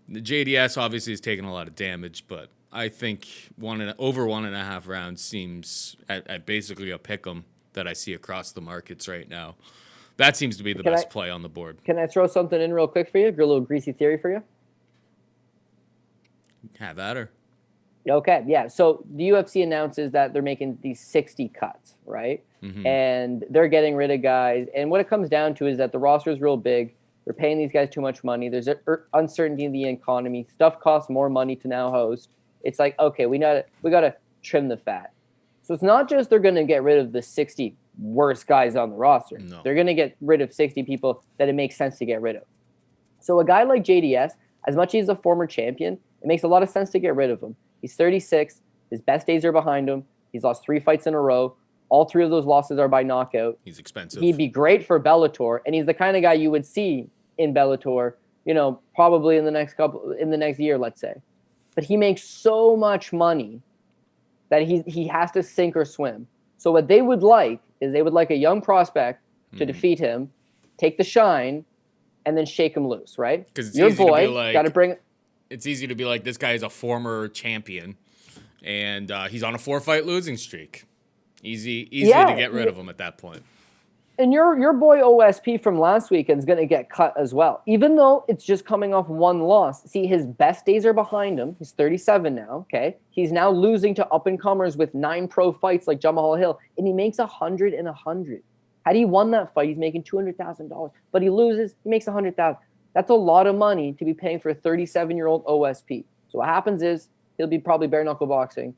The JDS obviously has taken a lot of damage, but I think over 1.5 rounds seems at basically a pick'em that I see across the markets right now. That seems to be the best play on the board. Can I throw something in real quick for you? A little greasy theory for you? Have at her. Okay, yeah. So the UFC announces that they're making these 60 cuts, right? Mm-hmm. And they're getting rid of guys. And what it comes down to is that the roster is real big. They're paying these guys too much money. There's uncertainty in the economy. Stuff costs more money to now host. It's like, okay, we gotta trim the fat. So it's not just they're going to get rid of the 60 worst guys on the roster. No. They're going to get rid of 60 people that it makes sense to get rid of. So a guy like JDS, as much as he's a former champion, it makes a lot of sense to get rid of him. He's 36. His best days are behind him. He's lost 3 fights in a row. All 3 of those losses are by knockout. He's expensive. He'd be great for Bellator, and he's the kind of guy you would see in Bellator, probably in the next year, let's say. But he makes so much money that he has to sink or swim. So what they would like is a young prospect to defeat him, take the shine, and then shake him loose, right? Because your boy got to bring. It's easy to be like, this guy is a former champion, and he's on a 4-fight losing streak. Easy to get rid of him at that point. And your boy OSP from last weekend is going to get cut as well, even though it's just coming off one loss. See, his best days are behind him. He's 37 now, okay? He's now losing to up-and-comers with 9 pro fights like Jamal Hill, and he makes 100 and 100. Had he won that fight, he's making $200,000. But he loses, he makes 100,000. That's a lot of money to be paying for a 37-year-old OSP. So what happens is he'll be probably bare knuckle boxing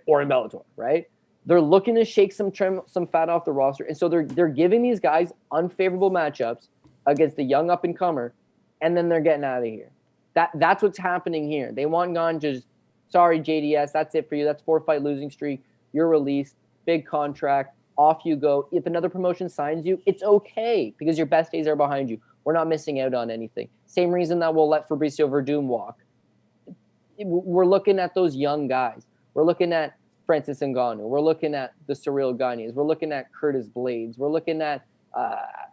or in Bellator, right? They're looking to shake some fat off the roster, and so they're giving these guys unfavorable matchups against the young up-and-comer, and then they're getting out of here. That's what's happening here. They want Gane just, sorry, JDS, that's it for you. That's 4-fight losing streak. You're released. Big contract. Off you go. If another promotion signs you, it's okay because your best days are behind you. We're not missing out on anything. Same reason that we'll let Fabricio Verdum walk. We're looking at those young guys. We're looking at Francis Ngannou. We're looking at the Cyril Ganes. We're looking at Curtis Blades. We're looking at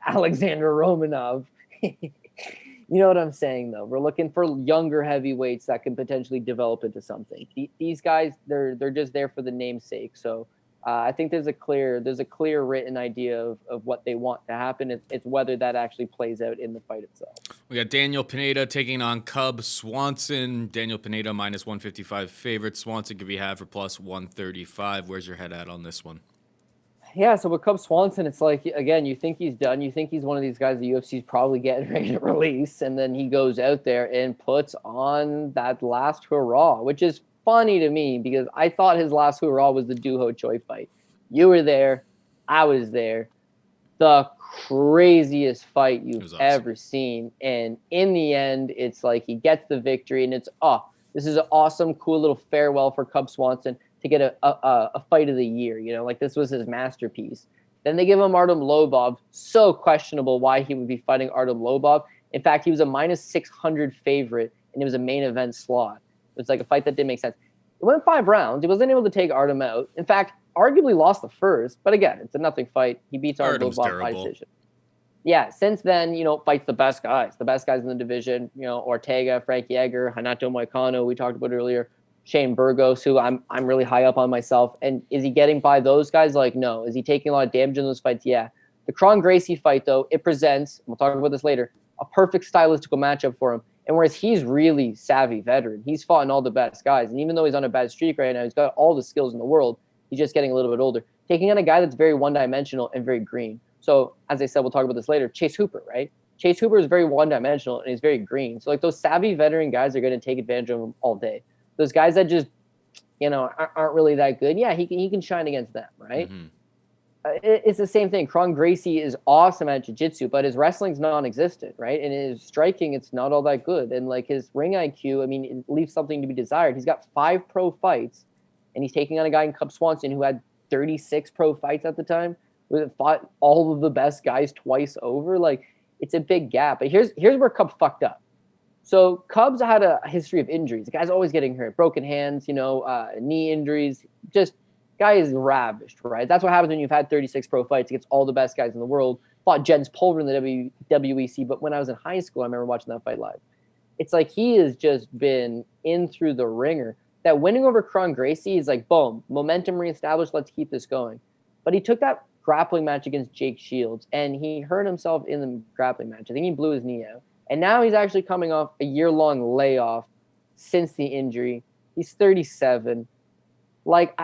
Alexander Romanov. You know what I'm saying, though? We're looking for younger heavyweights that can potentially develop into something. These guys, they're just there for the namesake. So I think there's a clear written idea of what they want to happen. It's whether that actually plays out in the fight itself. We got Daniel Pineda taking on Cub Swanson. Daniel Pineda minus 155 favorite. Swanson could be had for plus 135. Where's your head at on this one? Yeah, so with Cub Swanson, it's like, again, you think he's done. You think he's one of these guys the UFC's probably getting ready to release, and then he goes out there and puts on that last hurrah, which is funny to me because I thought his last hurrah was the Duho Choi fight. You were there. I was there. The craziest fight you've ever seen. And in the end, it's like he gets the victory, and it's, this is an awesome, cool little farewell for Cub Swanson to get a fight of the year. You know, like this was his masterpiece. Then they give him Artem Lobov. So questionable why he would be fighting Artem Lobov. In fact, he was a minus 600 favorite, and it was a main event slot. It's like a fight that didn't make sense. It went 5 rounds. He wasn't able to take Artem out. In fact, arguably lost the first. But again, it's a nothing fight. He beats Artem Lobov by decision. Yeah, since then, fights the best guys in the division. Ortega, Frankie Edgar, Renato Moicano, we talked about earlier, Shane Burgos, who I'm really high up on myself. And is he getting by those guys? Like, no. Is he taking a lot of damage in those fights? Yeah. The Kron Gracie fight, though, it presents, we'll talk about this later, a perfect stylistical matchup for him. And whereas he's really savvy veteran, he's fought in all the best guys. And even though he's on a bad streak right now, he's got all the skills in the world. He's just getting a little bit older. Taking on a guy that's very one-dimensional and very green. So, as I said, we'll talk about this later, Chase Hooper, right? Chase Hooper is very one-dimensional and he's very green. So, like, those savvy veteran guys are going to take advantage of him all day. Those guys that just, aren't really that good, yeah, he can shine against them, right? Mm-hmm. It's the same thing. Kron Gracie is awesome at jiu-jitsu, but his wrestling's non-existent, right? And his striking, it's not all that good. And, like, his ring IQ, it leaves something to be desired. He's got 5 pro fights, and he's taking on a guy in Cub Swanson who had 36 pro fights at the time, who fought all of the best guys twice over. Like, it's a big gap. But here's where Cub fucked up. So Cubs had a history of injuries. The guy's always getting hurt, broken hands, knee injuries. Just guy is ravished, right? That's what happens when you've had 36 pro fights against all the best guys in the world. Fought Jens Pulver in the WEC, but when I was in high school, I remember watching that fight live. It's like he has just been in through the ringer. That winning over Kron Gracie is like, boom, momentum reestablished. Let's keep this going. But he took that grappling match against Jake Shields, and he hurt himself in the grappling match. I think he blew his knee out. And now he's actually coming off a year-long layoff since the injury. He's 37. Like,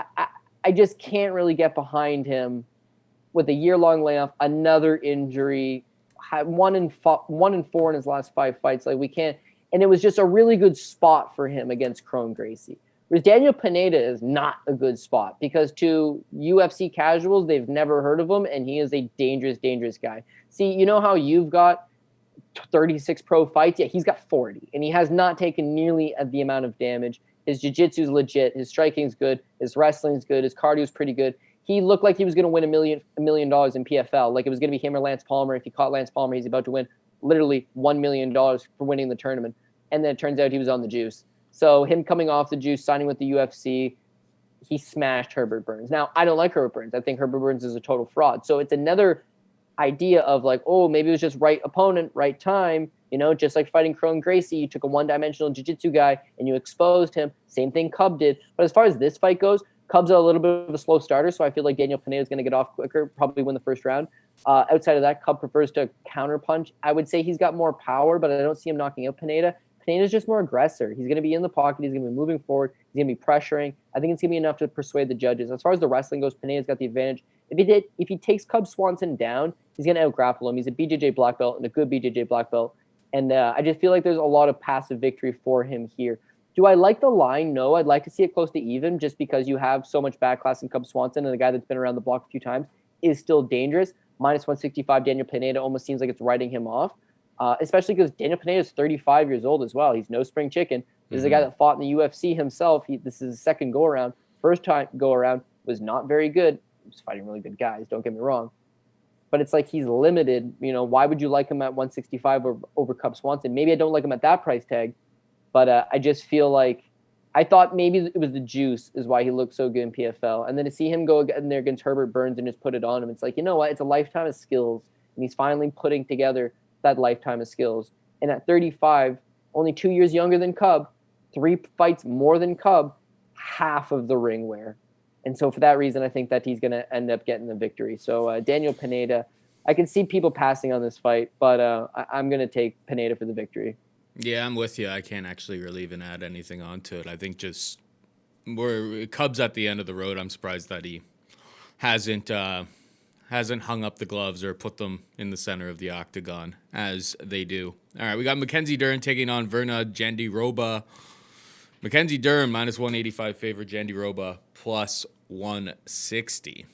I just can't really get behind him with a year-long layoff, another injury, had 1-4 in his last 5 fights. Like, we can't. And it was just a really good spot for him against Kron Gracie. Whereas Daniel Pineda is not a good spot because to UFC casuals, they've never heard of him, and he is a dangerous, dangerous guy. See, you know how you've got 36 pro fights? Yeah, he's got 40, and he has not taken nearly the amount of damage. His jiu-jitsu is legit. His striking's good. His wrestling's good. His cardio's pretty good. He looked like he was going to win $1 million in PFL. Like it was going to be him or Lance Palmer. If he caught Lance Palmer, he's about to win literally $1 million for winning the tournament. And then it turns out he was on the juice. So him coming off the juice, signing with the UFC, he smashed Herbert Burns. Now, I don't like Herbert Burns. I think Herbert Burns is a total fraud. So it's another idea of like, oh, maybe it was just right opponent, right time. Just like fighting Kron Gracie, you took a one-dimensional jiu-jitsu guy and you exposed him. Same thing Cub did. But as far as this fight goes, Cubs are a little bit of a slow starter, so I feel like Daniel Pineda is going to get off quicker, probably win the first round. Outside of that, Cub prefers to counterpunch. I would say he's got more power, but I don't see him knocking out Pineda. Pineda's just more aggressor. He's going to be in the pocket. He's going to be moving forward. He's going to be pressuring. I think it's going to be enough to persuade the judges. As far as the wrestling goes, Pineda's got the advantage. If he takes Cub Swanson down, he's going to out-grapple him. He's a BJJ black belt and a good BJJ black belt. And I just feel like there's a lot of passive victory for him here. Do I like the line? No. I'd like to see it close to even just because you have so much backclass in Cub Swanson, and the guy that's been around the block a few times is still dangerous. Minus 165, Daniel Pineda almost seems like it's writing him off, especially because Daniel Pineda is 35 years old as well. He's no spring chicken. This is a guy that fought in the UFC himself. This is his second go-around. First time go-around was not very good. He was fighting really good guys, don't get me wrong. But it's like he's limited. You know, why would you like him at 165 over Cub Swanson? Maybe I don't like him at that price tag, but I just feel like I thought maybe it was the juice is why he looked so good in PFL. And then to see him go in there against Herbert Burns and just put it on him, it's like, you know what? It's a lifetime of skills, and he's finally putting together that lifetime of skills. And at 35, only 2 years younger than Cub, 3 fights more than Cub, half of the ring wear. And so for that reason, I think that he's going to end up getting the victory. So Daniel Pineda, I can see people passing on this fight, but I'm going to take Pineda for the victory. Yeah, I'm with you. I can't actually really even add anything onto it. I think just we're Cubs at the end of the road. I'm surprised that he hasn't hung up the gloves or put them in the center of the octagon as they do. All right, we got Mackenzie Dern taking on Verna Jandrioba. Mackenzie Dern minus 185 favorite, Jandrioba plus 160.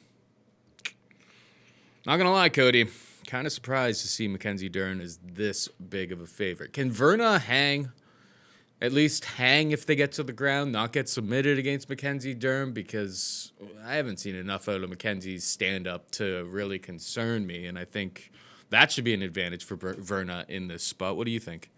Not gonna lie, Cody. Kind of surprised to see Mackenzie Dern is this big of a favorite. Can Verna hang? At least hang if they get to the ground, not get submitted against Mackenzie Dern, because I haven't seen enough out of Mackenzie's stand-up to really concern me, and I think that should be an advantage for Verna in this spot. What do you think?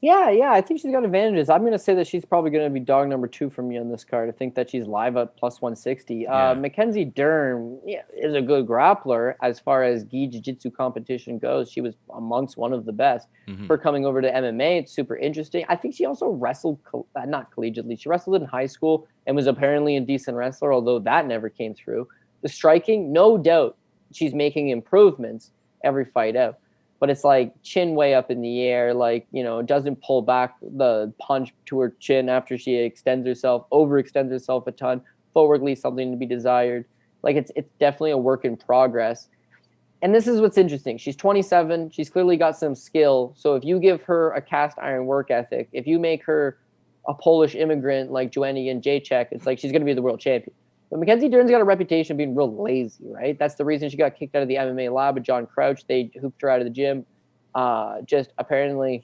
Yeah, I think she's got advantages. I'm going to say that she's probably going to be dog number 2 for me on this card. I think that she's live at plus 160. Mackenzie Dern is a good grappler as far as gi jiu-jitsu competition goes. She was amongst one of the best. Her coming over to MMA, it's super interesting. I think she also wrestled, not collegiately, she wrestled in high school and was apparently a decent wrestler, although that never came through. The striking, no doubt, she's making improvements every fight out. But it's like chin way up in the air, like, you know, doesn't pull back the punch to her chin after she overextends herself a ton. Forwardly, something to be desired. Like it's definitely a work in progress. And this is what's interesting. She's 27. She's clearly got some skill. So if you give her a cast iron work ethic, if you make her a Polish immigrant like Joanna Jędrzejczyk, it's like she's going to be the world champion. But Mackenzie Dern's got a reputation of being real lazy, right? That's the reason she got kicked out of the MMA lab with John Crouch. They hooped her out of the gym. Just apparently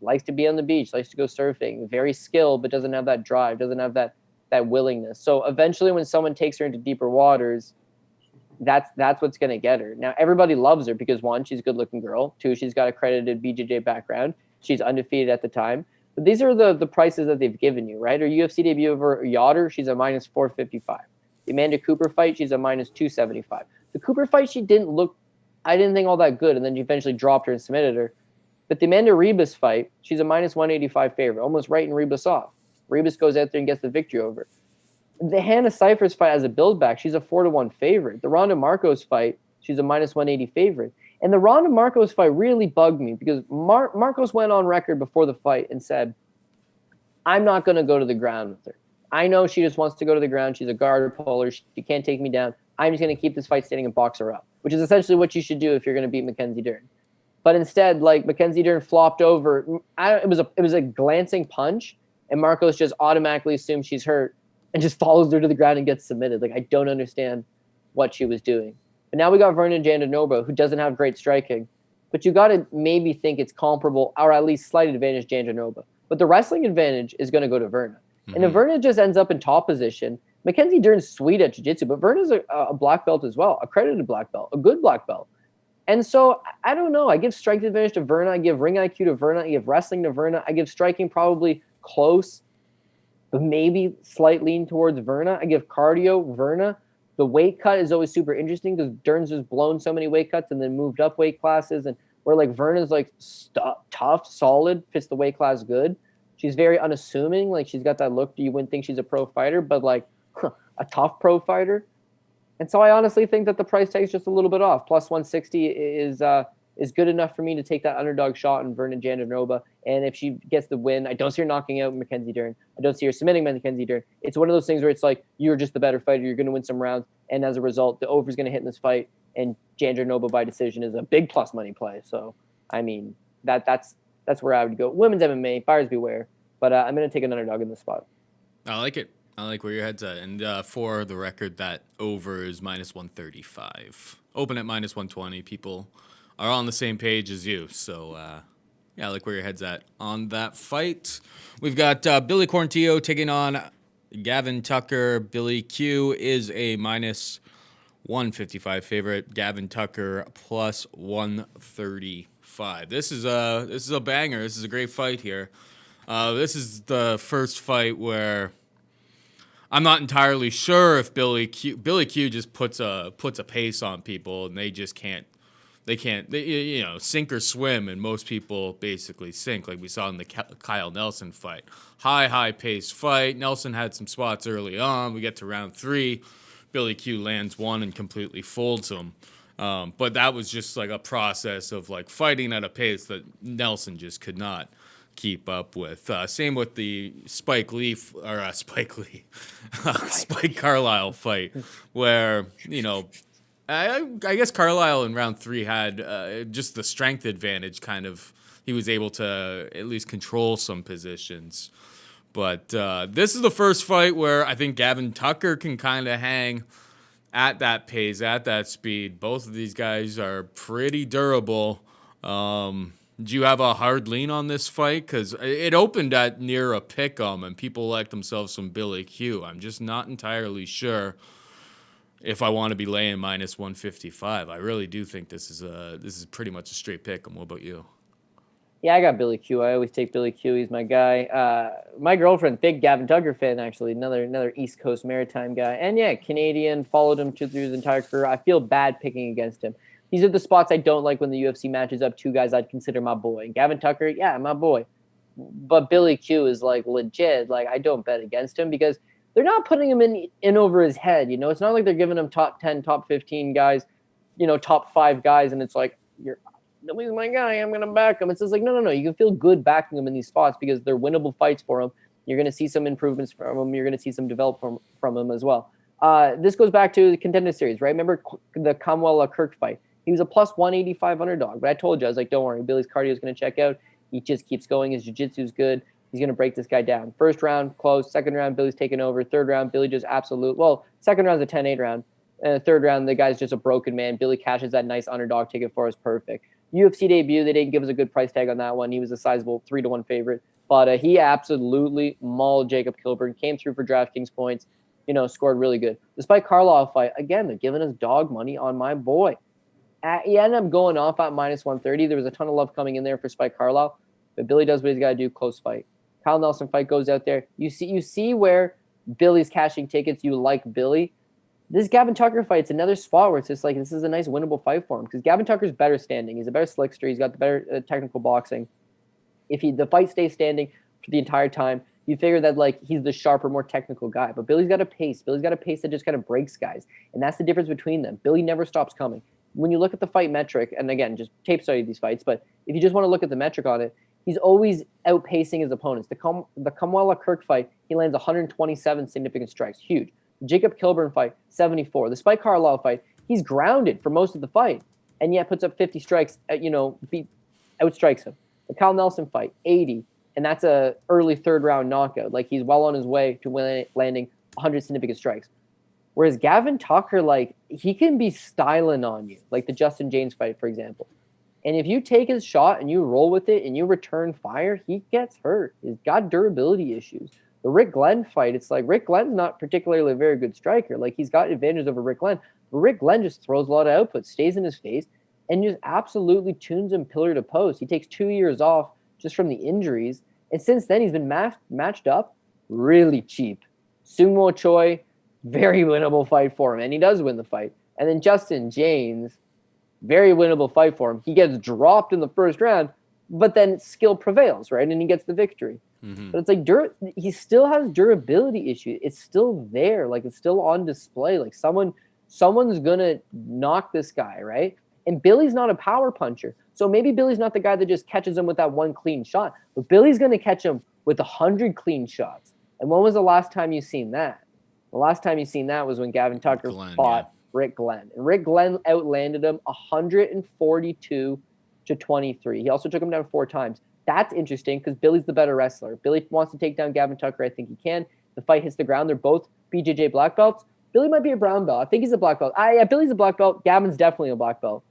likes to be on the beach, likes to go surfing. Very skilled, but doesn't have that drive, doesn't have that willingness. So eventually when someone takes her into deeper waters, that's what's going to get her. Now, everybody loves her because, 1, she's a good-looking girl. 2, she's got accredited BJJ background. She's undefeated at the time. But these are the prices that they've given you, right? Her UFC debut over Yoder, she's a minus 455. The Amanda Cooper fight, she's a minus 275. The Cooper fight, I didn't think all that good, and then you eventually dropped her and submitted her. But the Amanda Ribas fight, she's a minus 185 favorite, almost writing Ribas off. Ribas goes out there and gets the victory over. The Hannah Cyphers fight as a build-back, she's a 4-1 favorite. The Ronda Marcos fight, she's a minus 180 favorite. And the Ronda Marcos fight really bugged me because Marcos went on record before the fight and said, I'm not going to go to the ground with her. I know she just wants to go to the ground. She's a guard puller. She can't take me down. I'm just going to keep this fight standing and box her up, which is essentially what you should do if you're going to beat Mackenzie Dern. But instead, like, Mackenzie Dern flopped over. It was a glancing punch, and Marcos just automatically assumes she's hurt and just follows her to the ground and gets submitted. Like, I don't understand what she was doing. But now we got Verna Jandrioba, who doesn't have great striking, but you got to maybe think it's comparable or at least slight advantage Jandrioba. But the wrestling advantage is going to go to Verna. And if Verna just ends up in top position, Mackenzie Dern's sweet at jiu-jitsu, but Verna's a black belt as well, accredited black belt, a good black belt. And so, I don't know. I give strength advantage to Verna. I give ring IQ to Verna. I give wrestling to Verna. I give striking probably close, but maybe slight lean towards Verna. I give cardio, Verna. The weight cut is always super interesting because Dern's just blown so many weight cuts and then moved up weight classes. And where like Verna's like tough, solid, fits the weight class good. She's very unassuming. Like she's got that look. You wouldn't think she's a pro fighter, but like a tough pro fighter. And so I honestly think that the price tag is just a little bit off. Plus 160 is good enough for me to take that underdog shot on Vernon Jandrioba. And if she gets the win, I don't see her knocking out Mackenzie Dern. I don't see her submitting Mackenzie Dern. It's one of those things where it's like, you're just the better fighter. You're going to win some rounds. And as a result, the over is going to hit in this fight. And Jandrioba by decision is a big plus money play. So, I mean, that's where I would go. Women's MMA, buyers beware. But I'm going to take an underdog in this spot. I like it. I like where your head's at. And for the record, that over is minus 135. Open at minus 120. People are on the same page as you. So, yeah, I like where your head's at on that fight. We've got Billy Quarantillo taking on Gavin Tucker. Billy Q is a minus 155 favorite. Gavin Tucker plus 135. This is a banger. This is a great fight here. This is the first fight where I'm not entirely sure if Billy Q just puts a pace on people, and they just can't. They sink or swim, and most people basically sink, like we saw in the Kyle Nelson fight. High pace fight. Nelson had some spots early on. We get to round 3. Billy Q lands one and completely folds him. But that was just like a process of like fighting at a pace that Nelson just could not keep up with. Same with the Spike Carlisle fight, where, I guess Carlisle in round 3 had just the strength advantage. Kind of, he was able to at least control some positions. But this is the first fight where I think Gavin Tucker can kind of hang at that pace, at that speed. Both of these guys are pretty durable. Do you have a hard lean on this fight? Because it opened at near a pick-em, and people like themselves some Billy Q. I'm just not entirely sure if I want to be laying minus 155. I really do think this is pretty much a straight pick-em. What about you? Yeah, I got Billy Q. I always take Billy Q. He's my guy. My girlfriend, big Gavin Tucker fan, actually. Another East Coast Maritime guy. And yeah, Canadian, followed him through his entire career. I feel bad picking against him. These are the spots I don't like when the UFC matches up 2 guys I'd consider my boy. Gavin Tucker, yeah, my boy. But Billy Q is like legit. Like, I don't bet against him because they're not putting him in over his head. It's not like they're giving him top 10, top 15 guys, top 5 guys. And it's like, he's my guy, I'm going to back him. It's just like, no. You can feel good backing him in these spots because they're winnable fights for him. You're going to see some improvements from him. You're going to see some develop from him as well. This goes back to the Contender Series, right? Remember the Kamwala Kirk fight? He was a plus 185 underdog. But I told you, I was like, don't worry, Billy's cardio is going to check out. He just keeps going. His jiu-jitsu is good. He's going to break this guy down. First round, close. Second round, Billy's taking over. Third round, Billy just absolute. Well, second round's a 10-8 round. Third round, the guy's just a broken man. Billy cashes that nice underdog ticket for us. Perfect. UFC debut, they didn't give us a good price tag on that one. He was a sizable 3-1 favorite. But he absolutely mauled Jacob Kilburn, came through for DraftKings points, scored really good. Despite Carlisle fight, again, they're giving us dog money on my boy. He ended up going off at minus 130. There was a ton of love coming in there for Spike Carlisle. But Billy does what he's got to do, close fight. Kyle Nelson fight goes out there. You see where Billy's cashing tickets. You like Billy. This Gavin Tucker fight's another spot where it's just like, this is a nice winnable fight for him because Gavin Tucker's better standing. He's a better slickster. He's got the better technical boxing. If the fight stays standing for the entire time, you figure that like he's the sharper, more technical guy. But Billy's got a pace. Billy's got a pace that just kind of breaks guys. And that's the difference between them. Billy never stops coming. When you look at the fight metric, and again, just tape study these fights, but if you just want to look at the metric on it, he's always outpacing his opponents. The Kamwala Kirk fight, he lands 127 significant strikes. Huge. Jacob Kilburn fight, 74. The Spike Carlisle fight, he's grounded for most of the fight, and yet puts up 50 strikes, outstrikes him. The Kyle Nelson fight, 80, and that's a early third round knockout. Like, he's well on his way to landing 100 significant strikes. Whereas Gavin Tucker, like, he can be styling on you, like the Justin James fight, for example. And if you take his shot and you roll with it and you return fire, he gets hurt. He's got durability issues. The Rick Glenn fight, it's like Rick Glenn's not particularly a very good striker. Like, he's got advantages over Rick Glenn. But Rick Glenn just throws a lot of output, stays in his face, and just absolutely tunes him pillar to post. He takes 2 years off just from the injuries. And since then, he's been matched up really cheap. Sungmo Choi, very winnable fight for him, and he does win the fight. And then Justin James, very winnable fight for him. He gets dropped in the first round, but then skill prevails, right? And he gets the victory. But it's like he still has durability issues. It's still there. Like, it's still on display. Like, someone's gonna knock this guy, right? And Billy's not a power puncher. So maybe Billy's not the guy that just catches him with that one clean shot. But Billy's gonna catch him with 100 clean shots. And when was the last time you seen that? The last time you seen that was when Gavin Tucker fought Rick Glenn. And Rick Glenn outlanded him 142 to 23. He also took him down 4 times. That's interesting because Billy's the better wrestler. Billy wants to take down Gavin Tucker. I think he can. The fight hits the ground. They're both BJJ black belts. Billy might be a brown belt. I think he's a black belt. Yeah, Billy's a black belt. Gavin's definitely a black belt.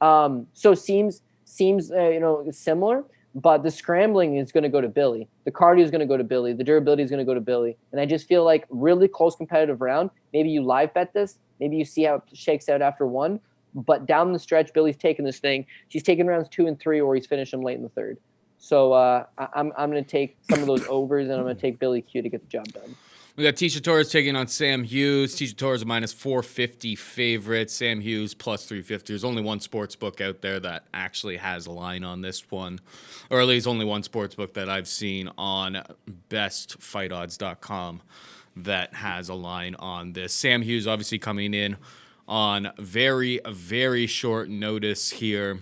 So seems similar. But the scrambling is going to go to Billy. The cardio is going to go to Billy. The durability is going to go to Billy. And I just feel like really close competitive round. Maybe you live bet this. Maybe you see how it shakes out after 1. But down the stretch, Billy's taking this thing. She's taking rounds 2 and 3, or he's finishing late in the 3rd. So I'm going to take some of those overs, and I'm going to take Billy Q to get the job done. We got Tecia Torres taking on Sam Hughes. Tecia Torres a minus 450 favorite. Sam Hughes plus 350. There's only one sports book out there that actually has a line on this one, or at least only one sports book that I've seen on bestfightodds.com that has a line on this. Sam Hughes obviously coming in on very, very short notice here.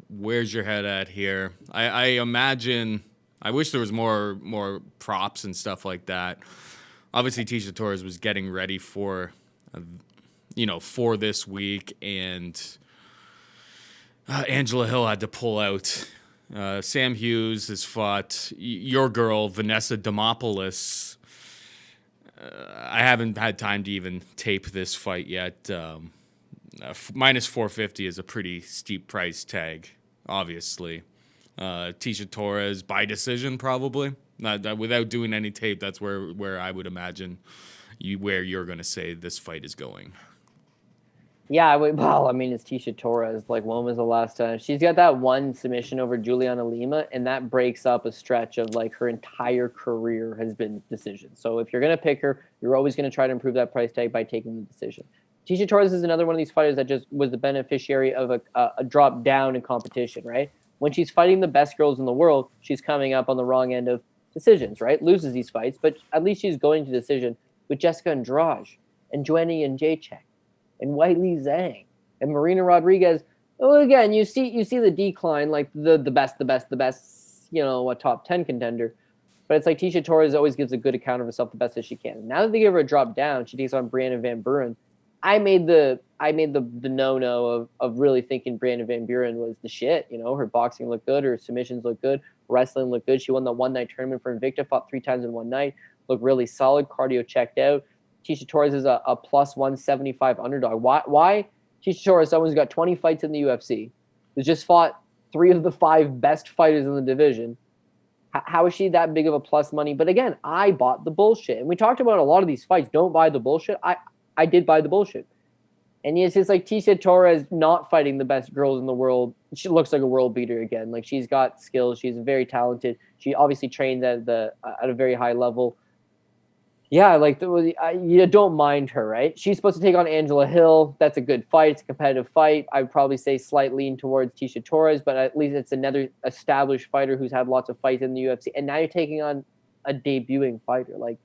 Where's your head at here? I imagine, I wish there was more props and stuff like that. Obviously, Tecia Torres was getting ready for this week, and Angela Hill had to pull out. Sam Hughes has fought your girl, Vanessa Demopoulos. I haven't had time to even tape this fight yet. Minus 450 is a pretty steep price tag, obviously. Tecia Torres by decision, probably. Without doing any tape, that's where I would imagine where you're going to say this fight is going. Yeah, it's Tecia Torres. Like, when was the last time? She's got that one submission over Juliana Lima, and that breaks up a stretch of, like, her entire career has been decision. So if you're going to pick her, you're always going to try to improve that price tag by taking the decision. Tecia Torres is another one of these fighters that just was the beneficiary of a drop down in competition, right? When she's fighting the best girls in the world, she's coming up on the wrong end of decisions, right? Loses these fights, but at least she's going to decision with Jessica Andrade and Joanny and Jacek and Weili Zhang and Marina Rodriguez. Oh, again, you see the decline, like the best, a top 10 contender. But it's like Tecia Torres always gives a good account of herself the best as she can. Now that they give her a drop down, she takes on Brianna Van Buren. I made the no-no of really thinking Brianna Van Buren was the shit. Her boxing looked good, her submissions looked good, wrestling looked good. She won the one-night tournament for Invicta, fought 3 times in one night, looked really solid, cardio checked out. Tecia Torres is a plus 175 underdog. Why Tecia Torres, someone who's got 20 fights in the UFC, who's just fought 3 of the 5 best fighters in the division? How is she that big of a plus money? But again, I bought the bullshit. And we talked about a lot of these fights. Don't buy the bullshit. I did buy the bullshit. And it's just like Tecia Torres not fighting the best girls in the world. She looks like a world beater again. Like, she's got skills. She's very talented. She obviously trains at a very high level. Yeah, you don't mind her, right? She's supposed to take on Angela Hill. That's a good fight. It's a competitive fight. I would probably say slight lean towards Tecia Torres, but at least it's another established fighter who's had lots of fights in the UFC. And now you're taking on a debuting fighter. Like,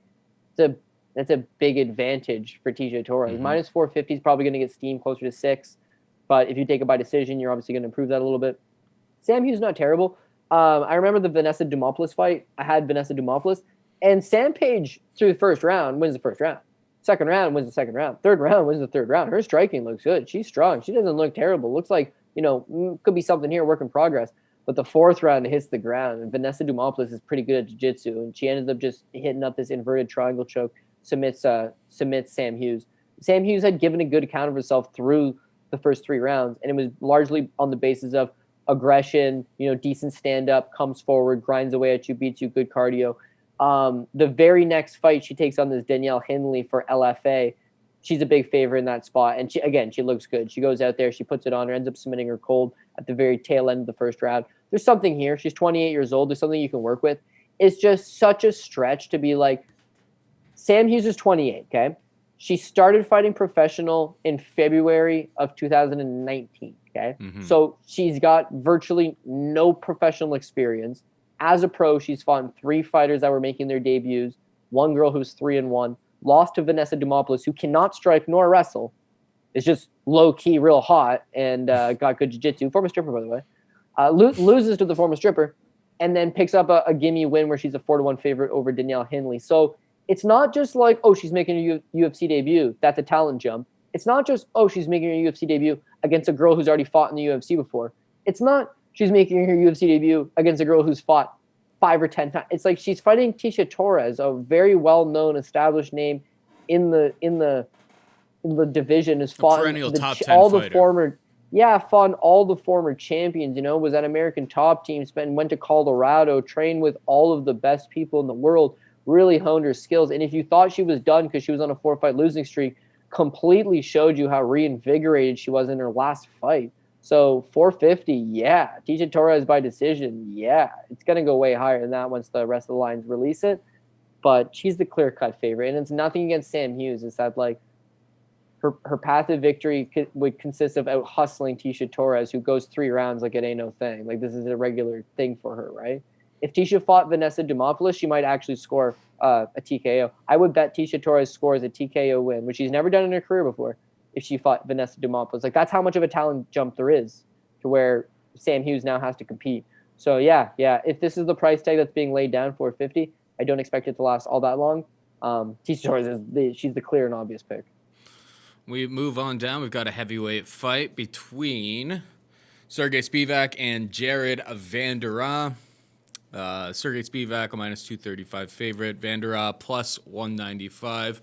that's a big advantage for Tecia Torres. Mm-hmm. Minus 450 is probably going to get steam closer to 6. But if you take it by decision, you're obviously going to improve that a little bit. Sam Hughes is not terrible. I remember the Vanessa Demopoulos fight. I had Vanessa Demopoulos. And Sam Page, through the first round, wins the first round. Second round, wins the second round. Third round, wins the third round. Her striking looks good. She's strong. She doesn't look terrible. Looks like, could be something here, work in progress. But the fourth round, it hits the ground. And Vanessa Demopoulos is pretty good at jiu-jitsu. And she ended up just hitting up this inverted triangle choke, submits Sam Hughes. Sam Hughes had given a good account of herself through the first 3 rounds. And it was largely on the basis of aggression, decent stand-up, comes forward, grinds away at you, beats you, good cardio. The very next fight, she takes on this Danielle Hindley for LFA. She's a big favorite in that spot. And she looks good. She goes out there, she puts it on her, ends up submitting her cold at the very tail end of the first round. There's something here. She's 28 years old. There's something you can work with. It's just such a stretch to be like, Sam Hughes is 28, okay? She started fighting professional in February of 2019. Okay. Mm-hmm. So she's got virtually no professional experience. As a pro, she's fought 3 fighters that were making their debuts. One girl who's 3-1, lost to Vanessa Dimopoulos, who cannot strike nor wrestle. It's just low key, real hot, and got good jiu-jitsu. Former stripper, by the way. Loses to the former stripper, and then picks up a gimme win where she's a 4-1 favorite over Danielle Hindley. So it's not just like, oh, she's making a UFC debut. That's a talent jump. It's not just, oh, she's making her UFC debut against a girl who's already fought in the UFC before. It's not she's making her UFC debut against a girl who's fought 5 or 10 times. It's like she's fighting Tisha Torres, a very well-known, established name in the division. Has fought perennial top 10 all fighter. the former, fought all the former champions. Was at American Top Team, went to Colorado, trained with all of the best people in the world. Really honed her skills. And if you thought she was done because she was on a 4-fight losing streak, completely showed you how reinvigorated she was in her last fight. So 450, yeah. Tisha Torres by decision, yeah. It's going to go way higher than that once the rest of the lines release it. But she's the clear-cut favorite. And it's nothing against Sam Hughes. It's that, like, her path of victory would consist of out-hustling Tisha Torres, who goes 3 rounds like it ain't no thing. Like, this is a regular thing for her, right? If Tisha fought Vanessa Dimopoulos, she might actually score a TKO. I would bet Tisha Torres scores a TKO win, which she's never done in her career before, if she fought Vanessa Dimopoulos. Like, that's how much of a talent jump there is to where Sam Hughes now has to compete. So, yeah. If this is the price tag that's being laid down, 450, I don't expect it to last all that long. Tisha Torres, she's the clear and obvious pick. We move on down. We've got a heavyweight fight between Sergey Spivak and Jared Vanderaa. Sergey Spivak, a minus 235 favorite. Vanderaa plus 195.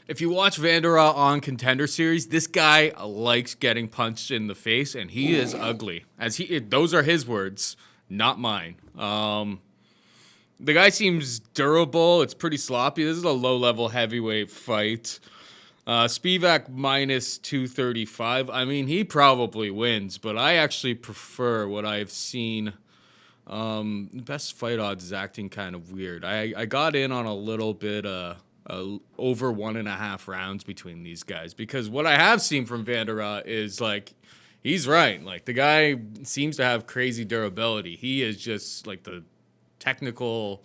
If you watch Vanderaa on Contender Series, this guy likes getting punched in the face, and he is ugly. Those are his words, not mine. The guy seems durable. It's pretty sloppy. This is a low-level heavyweight fight. Spivak minus 235. I mean, he probably wins, but I actually prefer what I've seen. Best fight odds is acting kind of weird. I got in on a little bit over 1.5 rounds between these guys, because what I have seen from Vanderaa is, like, he's right. Like, the guy seems to have crazy durability. He is just, like, the technical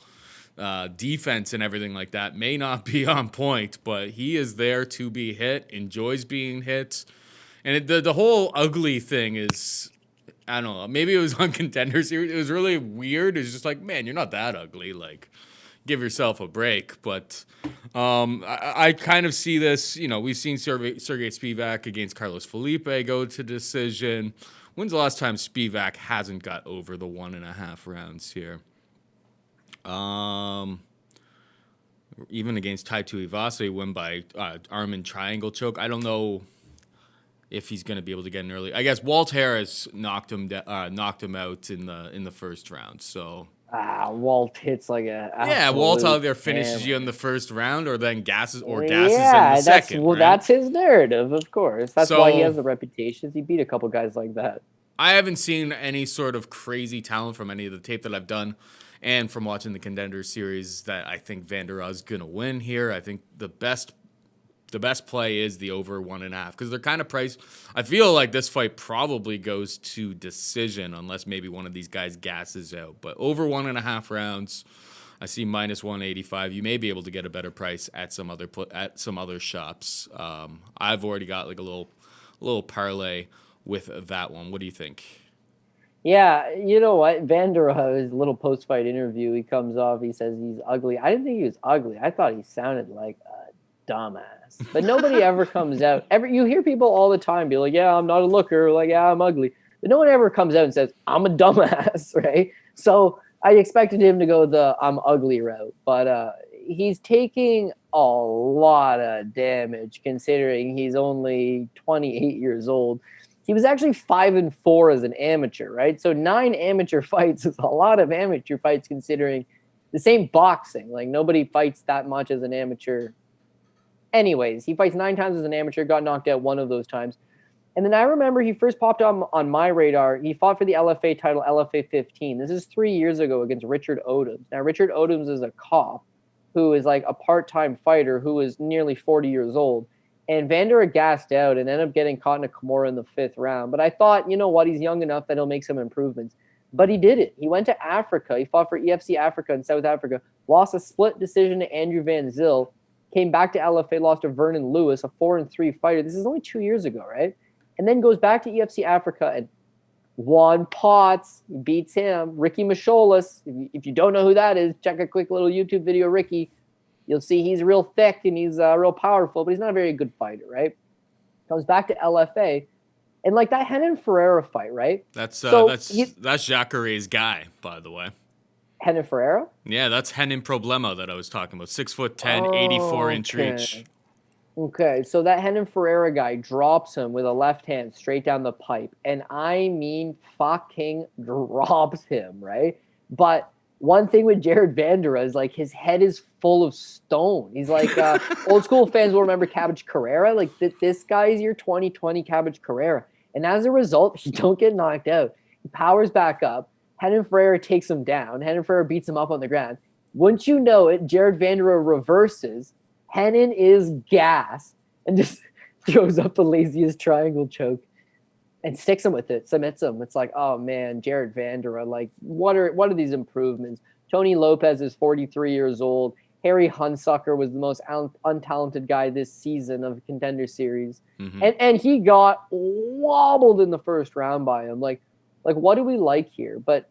defense and everything like that may not be on point, but he is there to be hit, enjoys being hit. And the whole ugly thing is, I don't know, maybe it was on Contender Series. It was really weird. It's just like, man, you're not that ugly. Like, give yourself a break. But I kind of see this, we've seen Sergey Spivak against Carlos Felipe go to decision. When's the last time Spivak hasn't got over the 1.5 rounds here? Even against Taito Ivasa, he won by arm and triangle choke. I don't know if he's going to be able to get an early. I guess Walt Harris knocked him out in the first round. So Walt hits like a Walt out there finishes you in the first round, or then gasses in the second. Well, that's his narrative, of course. That's why he has the reputation. He beat a couple guys like that. I haven't seen any sort of crazy talent from any of the tape that I've done, and from watching the Contender Series, that I think Vanderaa is going to win here. I think the best play is the over 1.5, because they're kind of priced. I feel like this fight probably goes to decision unless maybe one of these guys gasses out. But over 1.5 rounds, I see minus 185. You may be able to get a better price at some other shops. I've already got like a little parlay with that one. What do you think? Yeah, you know what? Vanderaa, his little post-fight interview, he comes off, he says he's ugly. I didn't think he was ugly. I thought he sounded like a dumbass. But nobody ever comes out. You hear people all the time be like, yeah, I'm not a looker. Like, yeah, I'm ugly. But no one ever comes out and says, I'm a dumbass, right? So I expected him to go the I'm ugly route. But he's taking a lot of damage considering he's only 28 years old. He was actually 5-4 as an amateur, right? So 9 amateur fights is a lot of amateur fights considering the same boxing. Like, nobody fights that much as an amateur. Anyways, he fights 9 times as an amateur, got knocked out 1 of those times. And then I remember he first popped on my radar. He fought for the LFA title, LFA 15. This is 3 years ago against Richard Odoms. Now, Richard Odoms is a cop who is like a part-time fighter who is nearly 40 years old. And Vanderaa gassed out and ended up getting caught in a Kimura in the 5th round. But I thought, you know what, he's young enough that he'll make some improvements. But he did it. He went to Africa. He fought for EFC Africa in South Africa, lost a split decision to Andrew Van Zyl, came back to LFA, lost to Vernon Lewis, a 4-3 fighter. This is only 2 years ago, right? And then goes back to EFC Africa and won Potts, beats him. Ricky Macholas, if you don't know who that is, check a quick little YouTube video, Ricky. You'll see he's real thick and he's real powerful, but he's not a very good fighter, right? Comes back to LFA. And like that Renan Ferreira fight, right? That's that's Jacare's guy, by the way. Renan Ferreira? Yeah, that's Renan Problema that I was talking about. 6'10", 84-inch reach. Okay, so that Renan Ferreira guy drops him with a left hand straight down the pipe. And I mean fucking drops him, right? But one thing with Jared Vanderaa is like his head is full of stone. He's like old school fans will remember Cabbage Carrera. Like this guy is your 2020 Cabbage Carrera. And as a result, he don't get knocked out. He powers back up. Renan Ferreira takes him down. Renan Ferreira beats him up on the ground. Wouldn't you know it, Jared Vanderaa reverses. Renan is gas and just throws up the laziest triangle choke and sticks him with it, submits him. It's like, oh man, Jared Vanderaa, like what are these improvements? Tony Lopez is 43 years old. Harry Hunsucker was the most untalented guy this season of the Contender Series. Mm-hmm. And he got wobbled in the first round by him. Like what do we like here? But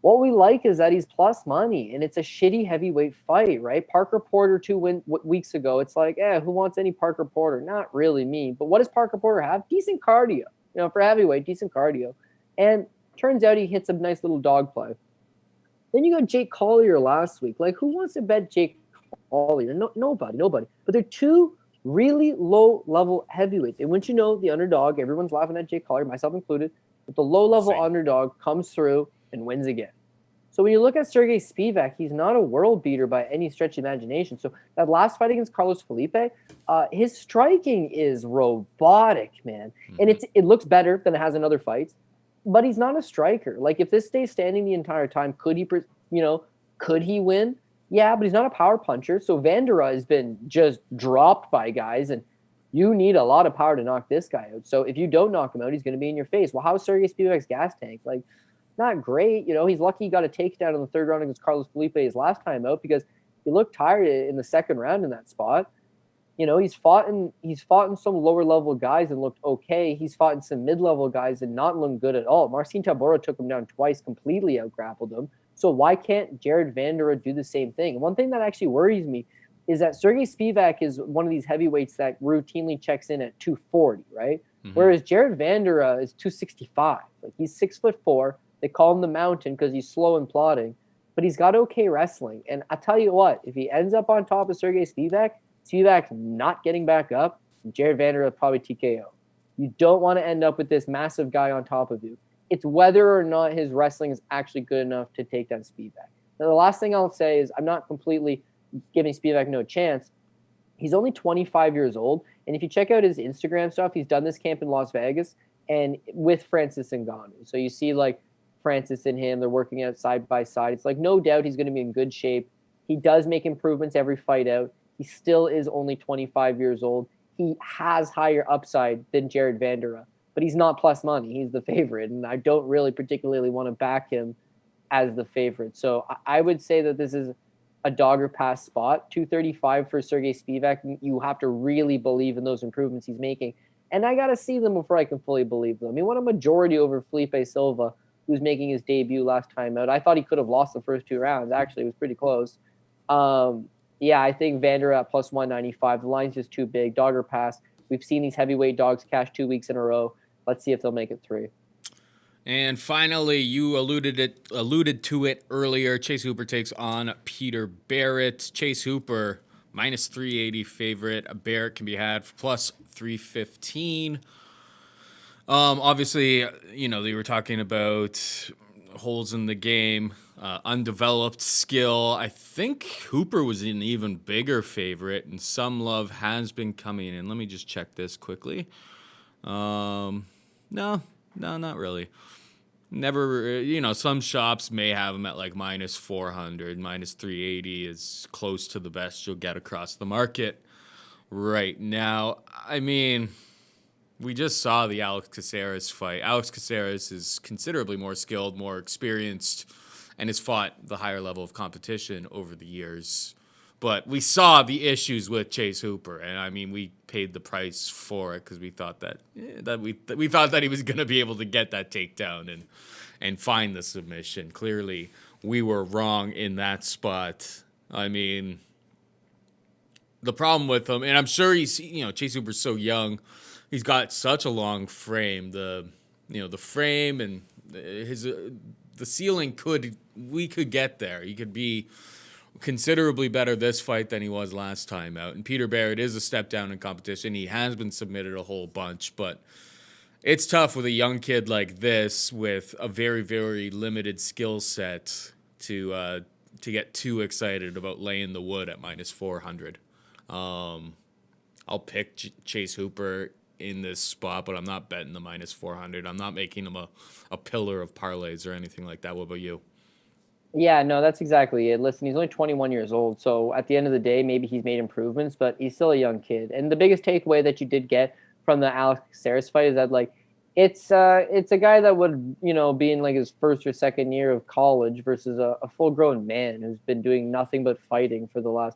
what we like is that he's plus money, and it's a shitty heavyweight fight, right? Parker Porter 2 weeks ago. It's like, who wants any Parker Porter? Not really me. But what does Parker Porter have? Decent cardio. For heavyweight, decent cardio. And turns out he hits a nice little dog play. Then you got Jake Collier last week. Like, who wants to bet Jake Collier? Nobody. But they're two really low-level heavyweights. And once you know the underdog, everyone's laughing at Jake Collier, myself included, but the low-level underdog comes through and wins again. So when you look at Sergey Spivak, he's not a world beater by any stretch of imagination. So that last fight against Carlos Felipe, his striking is robotic, man. Mm-hmm. And it looks better than it has in other fights, but he's not a striker. Like if this stays standing the entire time, could he win? Yeah, but he's not a power puncher. So Vanderaa has been just dropped by guys, and you need a lot of power to knock this guy out. So if you don't knock him out, he's going to be in your face. Well, how is Sergey Spivak's gas tank? Like, not great. He's lucky he got a takedown in the 3rd round against Carlos Felipe his last time out because he looked tired in the 2nd round in that spot. He's fought in some lower level guys and looked okay. He's fought in some mid-level guys and not looked good at all. Marcin Tybura took him down twice, completely out-grappled him. So why can't Jared Vanderaa do the same thing? And one thing that actually worries me is that Sergey Spivak is one of these heavyweights that routinely checks in at 240, right? Mm-hmm. Whereas Jared Vanderaa is 265. Like he's 6'4". They call him the Mountain because he's slow and plodding, but he's got okay wrestling. And I tell you what, if he ends up on top of Sergey Spivak's not getting back up, Jared Vanderaa probably TKO. You don't want to end up with this massive guy on top of you. It's whether or not his wrestling is actually good enough to take down Spivak. Now, the last thing I'll say is I'm not completely giving Spivak no chance. He's only 25 years old, and if you check out his Instagram stuff, he's done this camp in Las Vegas and with Francis Ngannou. So you see like Francis and him, they're working out side by side. It's like no doubt he's going to be in good shape. He does make improvements every fight out. He still is only 25 years old. He has higher upside than Jared Vanderaa, but he's not plus money. He's the favorite, and I don't really particularly want to back him as the favorite. So I would say that this is a dog or pass spot. 235 for Sergey Spivak. You have to really believe in those improvements he's making. And I got to see them before I can fully believe them. He won a majority over Felipe Silva, who's making his debut last time out. I thought he could have lost the first 2 rounds. Actually, it was pretty close. Yeah, I think Vanderaa at plus 195. The line's just too big. Dog or pass. We've seen these heavyweight dogs cash 2 weeks in a row. Let's see if they'll make it 3. And finally, you alluded to it earlier. Chase Hooper takes on Peter Barrett. Chase Hooper, minus 380 favorite. Barrett can be had for plus 315. Obviously, they were talking about holes in the game, undeveloped skill. I think Hooper was an even bigger favorite, and some love has been coming in. Let me just check this quickly. No, not really. Never, some shops may have them at like minus 400, minus 380 is close to the best you'll get across the market. right now. I mean, we just saw the Alex Caceres fight. Alex Caceres is considerably more skilled, more experienced, and has fought the higher level of competition over the years. But we saw the issues with Chase Hooper, and I mean, we paid the price for it because we thought that we thought that he was going to be able to get that takedown and find the submission. Clearly, we were wrong in that spot. I mean, the problem with him, and I'm sure Chase Hooper's so young, he's got such a long frame. The frame and the ceiling we could get there. He could be considerably better this fight than he was last time out. And Peter Barrett is a step down in competition. He has been submitted a whole bunch, but it's tough with a young kid like this with a very, very limited skill set to get too excited about laying the wood at minus 400. I'll pick Chase Hooper in this spot, but I'm not betting the minus 400. I'm not making him a pillar of parlays or anything like that. What about you? Yeah, no, that's exactly it. Listen, he's only 21 years old, so at the end of the day, maybe he's made improvements, but he's still a young kid. And the biggest takeaway that you did get from the Alex Caceres fight is that, like, it's a guy that would, be in like his first or second year of college versus a full-grown man who's been doing nothing but fighting for the last.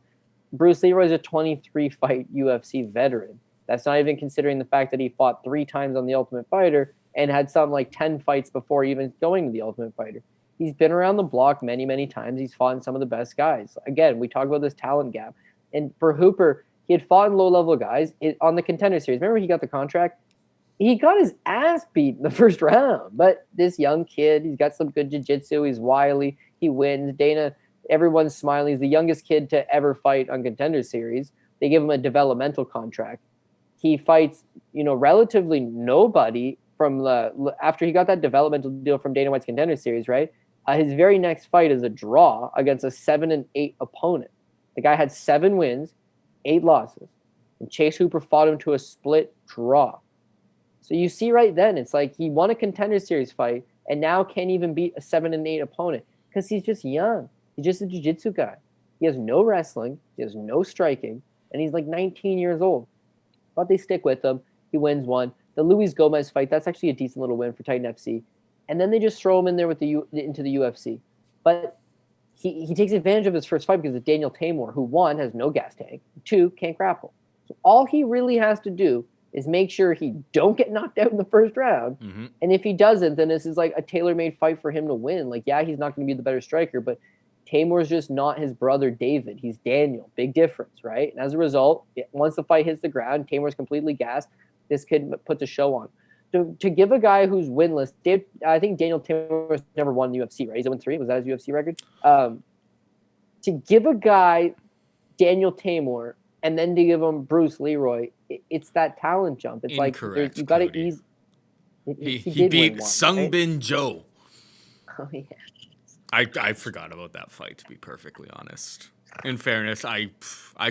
Bruce Leroy's a 23-fight UFC veteran. That's not even considering the fact that he fought 3 times on The Ultimate Fighter and had some like 10 fights before even going to The Ultimate Fighter. He's been around the block many, many times. He's fought in some of the best guys. Again, we talk about this talent gap. And for Hooper, he had fought in low-level guys on the Contender Series. Remember he got the contract? He got his ass beat in the first round. But this young kid, he's got some good jiu-jitsu. He's wily. He wins. Dana, everyone's smiling. He's the youngest kid to ever fight on Contender Series. They give him a developmental contract. He fights, relatively nobody after he got that developmental deal from Dana White's Contender Series, right? His very next fight is a draw against a 7-8 opponent. The guy had 7 wins, 8 losses, and Chase Hooper fought him to a split draw. So you see right then, it's like he won a Contender Series fight and now can't even beat a 7-8 opponent because he's just young. He's just a jiu-jitsu guy. He has no wrestling, he has no striking, and he's like 19 years old. But they stick with him. He wins one. The Luis Gomez fight, that's actually a decent little win for Titan FC. And then they just throw him in there into the UFC. But he takes advantage of his first fight because of Daniel Tamor, who 1, has no gas tank, 2, can't grapple. So all he really has to do is make sure he don't get knocked out in the first round. Mm-hmm. And if he doesn't, then this is like a tailor-made fight for him to win. Like, yeah, he's not going to be the better striker, but Tamor's just not his brother David. He's Daniel. Big difference, right? And as a result, once the fight hits the ground, Tamor's completely gassed. This kid puts a show on. To give a guy who's winless, I think Daniel Tamor's never won the UFC, right? He's 0-3. Was that his UFC record? To give a guy Daniel Tamor and then to give him Bruce Leroy, it's that talent jump. It's incorrect, like you got to ease. He beat Sungbin Joe. Oh yeah. I forgot about that fight, to be perfectly honest. In fairness, I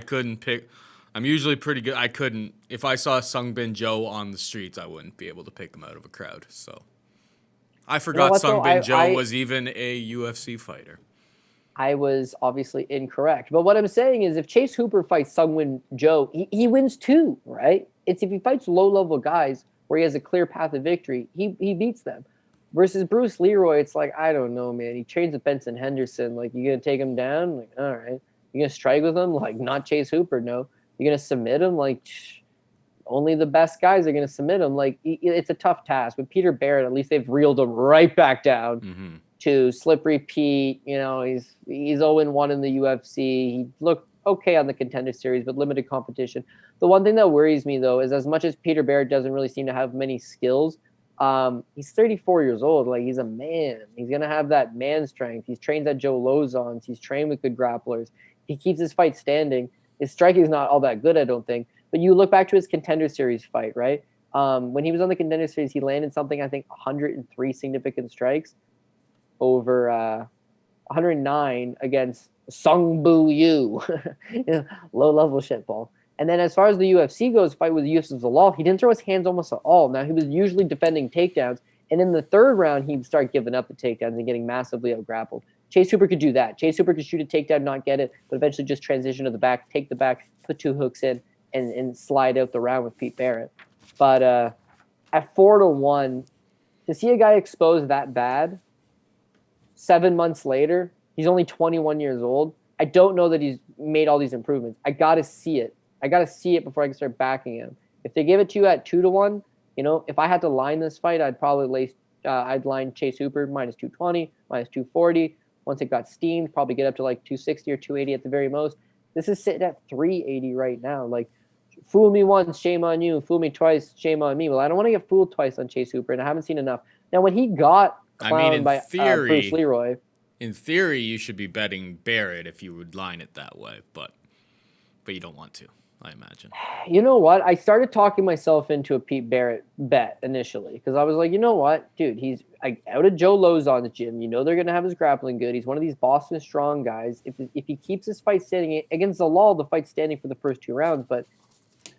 couldn't pick. I'm usually pretty good. I couldn't. If I saw Sungbin Joe on the streets, I wouldn't be able to pick him out of a crowd. So I forgot Sungbin Joe was even a UFC fighter. I was obviously incorrect. But what I'm saying is if Chase Hooper fights Sungbin Joe, he wins too, right? It's if he fights low-level guys where he has a clear path of victory, he beats them. Versus Bruce Leroy, it's like, I don't know, man. He trains with Benson Henderson. Like, you going to take him down? Like, all right. You going to strike with him? Like, not Chase Hooper, no. You're going to submit him? Like, only the best guys are going to submit him. Like, it's a tough task. With Peter Barrett, at least they've reeled him right back down to Slippery Pete. He's 0-1 in the UFC. He looked okay on the Contender Series, but limited competition. The one thing that worries me, though, is as much as Peter Barrett doesn't really seem to have many skills, he's 34 years old. Like, he's a man. He's going to have that man strength. He's trained at Joe Lozon's. He's trained with good grapplers. He keeps his fight standing. His striking is not all that good, I don't think. But you look back to his Contender Series fight, right? When he was on the Contender Series, he landed something, I think, 103 significant strikes over 109 against Sungbu Yu. Low-level shitball. And then as far as the UFC goes, fight with Yusuf Zalal, he didn't throw his hands almost at all. Now, he was usually defending takedowns. And in the third round, he'd start giving up the takedowns and getting massively out-grappled. Chase Hooper could do that. Chase Hooper could shoot a takedown, not get it, but eventually just transition to the back, take the back, put 2 hooks in. and slide out the round with Pete Barrett. But at 4-1, to see a guy exposed that bad 7 months later, he's only 21 years old. I don't know that he's made all these improvements. I got to see it. I got to see it before I can start backing him. If they give it to you at 2-1, if I had to line this fight, I'd probably I'd line Chase Hooper minus 220, minus 240. Once it got steamed, probably get up to like 260 or 280 at the very most. This is sitting at 380 right now. Like, fool me once, shame on you. Fool me twice, shame on me. Well, I don't want to get fooled twice on Chase Hooper, and I haven't seen enough. Now, when he got clowned by Bruce Leroy, in theory, you should be betting Barrett if you would line it that way, but you don't want to, I imagine. You know what? I started talking myself into a Pete Barrett bet initially because I was like, you know what, dude, he's out of Joe Lozon's gym. They're going to have his grappling good. He's one of these Boston Strong guys. If he keeps his fight standing against Zalal, the fight's standing for the first 2 rounds. But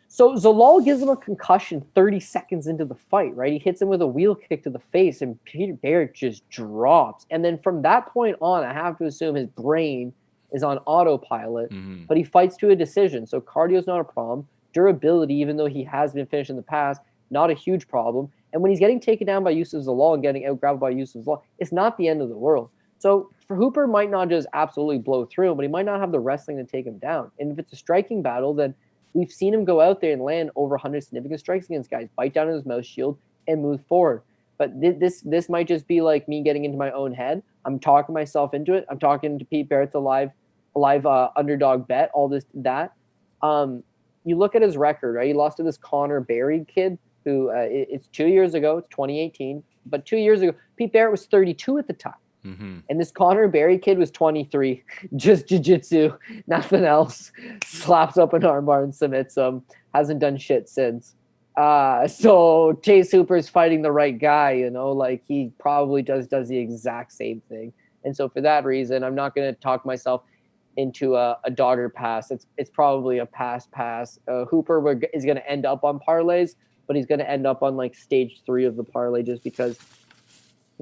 so Zalal gives him a concussion 30 seconds into the fight, right? He hits him with a wheel kick to the face, and Peter Barrett just drops. And then from that point on, I have to assume his brain is on autopilot, but he fights to a decision. So cardio's not a problem. Durability, even though he has been finished in the past, not a huge problem. And when he's getting taken down by Yusuf Zalal and getting out-grappled by Yusuf Zalal, it's not the end of the world. So for Hooper might not just absolutely blow through him, but he might not have the wrestling to take him down. And if it's a striking battle, then we've seen him go out there and land over 100 significant strikes against guys, bite down in his mouth shield, and move forward. But this might just be like me getting into my own head. I'm talking myself into it. I'm talking to Pete Barrett's a live underdog bet, all this, that. You look at his record, right? He lost to this Connor Berry kid who it's 2 years ago. It's 2018. But 2 years ago, Pete Barrett was 32 at the time. And this Connor Berry kid was 23. Just jiu-jitsu, nothing else. Slaps up an armbar and submits him. Hasn't done shit since. So Chase Hooper's fighting the right guy, like he probably does the exact same thing. And so for that reason, I'm not going to talk myself into a dog or pass. It's probably a pass. Hooper is going to end up on parlays, but he's going to end up on like stage 3 of the parlay just because,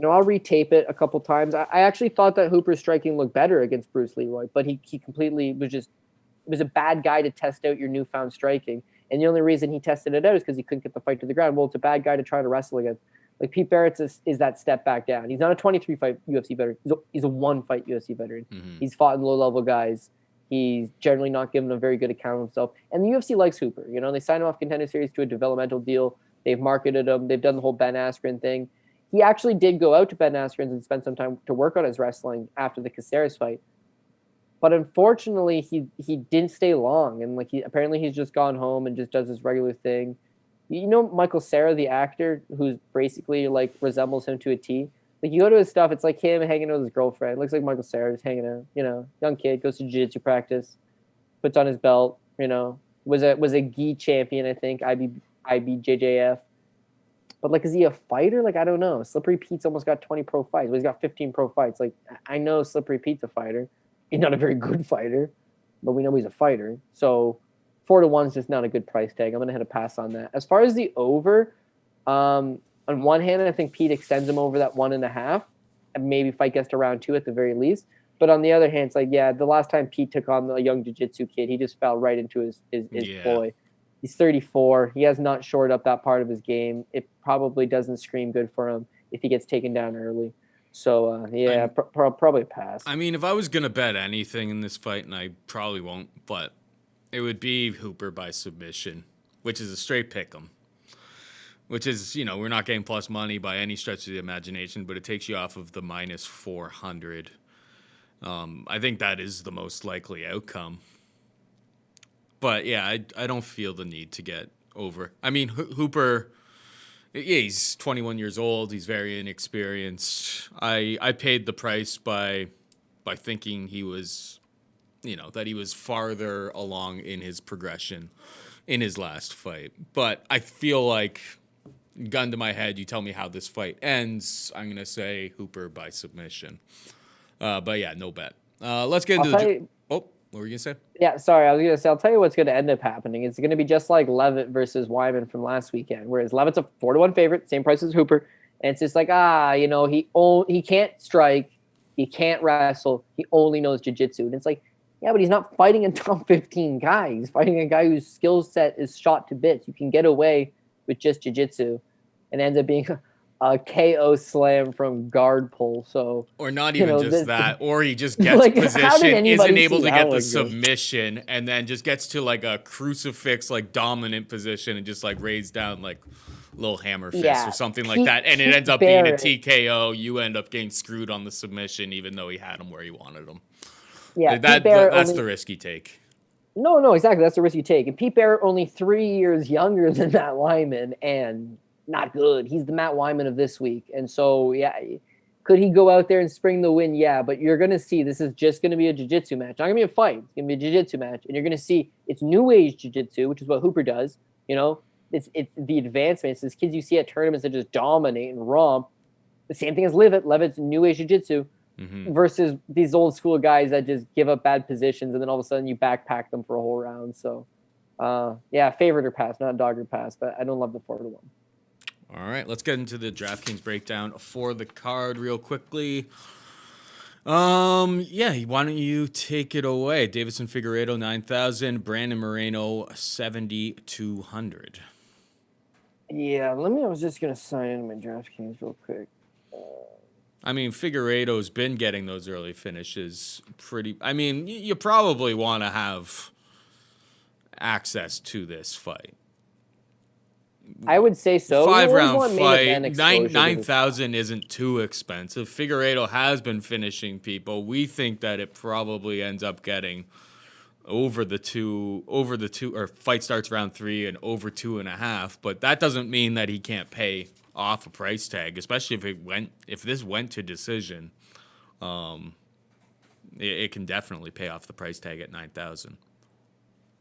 I'll retape it a couple times. I actually thought that Hooper's striking looked better against Bruce Leroy, but he completely was a bad guy to test out your newfound striking. And the only reason he tested it out is because he couldn't get the fight to the ground. Well, it's a bad guy to try to wrestle against. Like Pete Barrett is that step back down. He's not a 23-fight UFC veteran. He's a 1-fight UFC veteran. He's fought in low-level guys. He's generally not given a very good account of himself. And the UFC likes Hooper. They signed him off Contender Series to a developmental deal. They've marketed him. They've done the whole Ben Askren thing. He actually did go out to Ben Askren and spend some time to work on his wrestling after the Caceres fight. But unfortunately, he didn't stay long. And apparently he's just gone home and just does his regular thing. Michael Cera, the actor, who's basically resembles him to a T. You go to his stuff, it's like him hanging out with his girlfriend. It looks like Michael Cera just hanging out. Young kid, goes to jiu-jitsu practice, puts on his belt. Was a gi champion, I think, IBJJF. But is he a fighter? I don't know. Slippery Pete's almost got 20 pro fights. Well, he's got 15 pro fights. I know Slippery Pete's a fighter. He's not a very good fighter, but we know he's a fighter. So 4-1 is just not a good price tag. I'm going to have to pass on that. As far as the over, on one hand, I think Pete extends him over that 1.5, and maybe fight gets to round 2 at the very least. But on the other hand, it's the last time Pete took on the young jiu-jitsu kid, he just fell right into his ploy. He's 34. He has not shored up that part of his game. It probably doesn't scream good for him if he gets taken down early. So, probably pass. I mean, if I was going to bet anything in this fight, and I probably won't, but it would be Hooper by submission, which is a straight pick 'em. Which is, we're not getting plus money by any stretch of the imagination, but it takes you off of the minus 400. I think that is the most likely outcome. But, yeah, I don't feel the need to get over. I mean, Hooper, he's 21 years old. He's very inexperienced. I paid the price by thinking he was, that he was farther along in his progression in his last fight. But I feel like, gun to my head, you tell me how this fight ends, I'm going to say Hooper by submission. But, yeah, no bet. Let's get into what were you going to say? Yeah, sorry. I was going to say, I'll tell you what's going to end up happening. It's going to be just like Levitt versus Wyman from last weekend, whereas Levitt's a 4-1 favorite, same price as Hooper. And it's just he can't strike, he can't wrestle, he only knows jiu-jitsu. And it's like, Yeah, but he's not fighting a top 15 guy. He's fighting a guy whose skill set is shot to bits. You can get away with just jiu-jitsu and ends up being a KO slam from guard pull. So, or not even just that, or he just gets like, position, isn't able see to that get the one go? submission, and then just gets to like a crucifix, like dominant position, and just like raise down like little hammer fist or something like that, and it ends up Barrett. being a TKO. You end up getting screwed on the submission, even though he had him where he wanted him. Yeah, that's the risky take. No, exactly. That's the risk you take. And Pete Barrett only 3 years younger than Matt Wyman and not good. He's the Matt Wyman of this week. And so, yeah, could he go out there and spring the win? Yeah, but you're going to see this is just going to be a jiu-jitsu match. Not going to be a fight. It's going to be a jiu-jitsu match. And you're going to see it's new age jiu-jitsu, which is what Hooper does. You know, it's the advancements. It's kids you see at tournaments that just dominate and romp. The same thing as Levitt. Levitt's new age jiu-jitsu. Versus these old school guys that just give up bad positions and then all of a sudden you backpack them for a whole round. So, favorite or pass, not dog or pass, but I don't love the 4-1. All right, let's get into the DraftKings breakdown for the card real quickly. Why don't you take it away? Davison Figueiredo 9,000, Brandon Moreno 7,200. Yeah, I was just gonna sign in my DraftKings real quick. I mean, Figueiredo's been getting those early finishes pretty. I mean, you probably want to have access to this fight. I would say so. 5-round fight, 9,000 isn't too expensive. Figueiredo has been finishing people. We think that it probably ends up getting over the two, or fight starts round 3 and over 2.5. But that doesn't mean that he can't pay off a price tag, especially if this went to decision. It can definitely pay off the price tag at 9,000.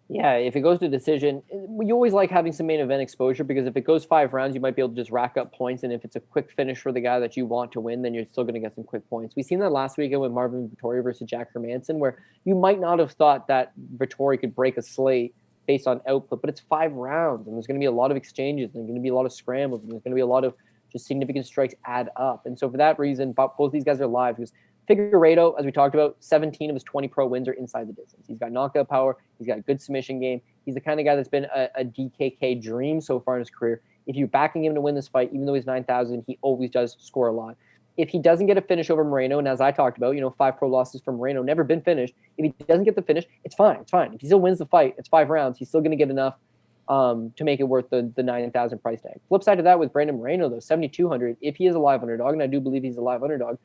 Yeah, if it goes to decision, you always like having some main event exposure because if it goes 5 rounds, you might be able to just rack up points. And if it's a quick finish for the guy that you want to win, then you're still going to get some quick points. We've seen that last weekend with Marvin Vettori versus Jack Hermanson, where you might not have thought that Vettori could break a slate based on output, but it's 5 rounds and there's going to be a lot of exchanges and there's going to be a lot of scrambles and there's going to be a lot of just significant strikes add up. And so for that reason, both these guys are live because Figueiredo, as we talked about, 17 of his 20 pro wins are inside the distance. He's got knockout power. He's got a good submission game. He's the kind of guy that's been a DKK dream so far in his career. If you're backing him to win this fight, even though he's 9,000, he always does score a lot. If he doesn't get a finish over Moreno, and as I talked about, 5 pro losses from Moreno, never been finished. If he doesn't get the finish, it's fine. It's fine. If he still wins the fight, it's 5 rounds. He's still going to get enough to make it worth the 9,000 price tag. Flip side of that with Brandon Moreno, though, 7,200. If he is a live underdog, and I do believe he's a live underdog,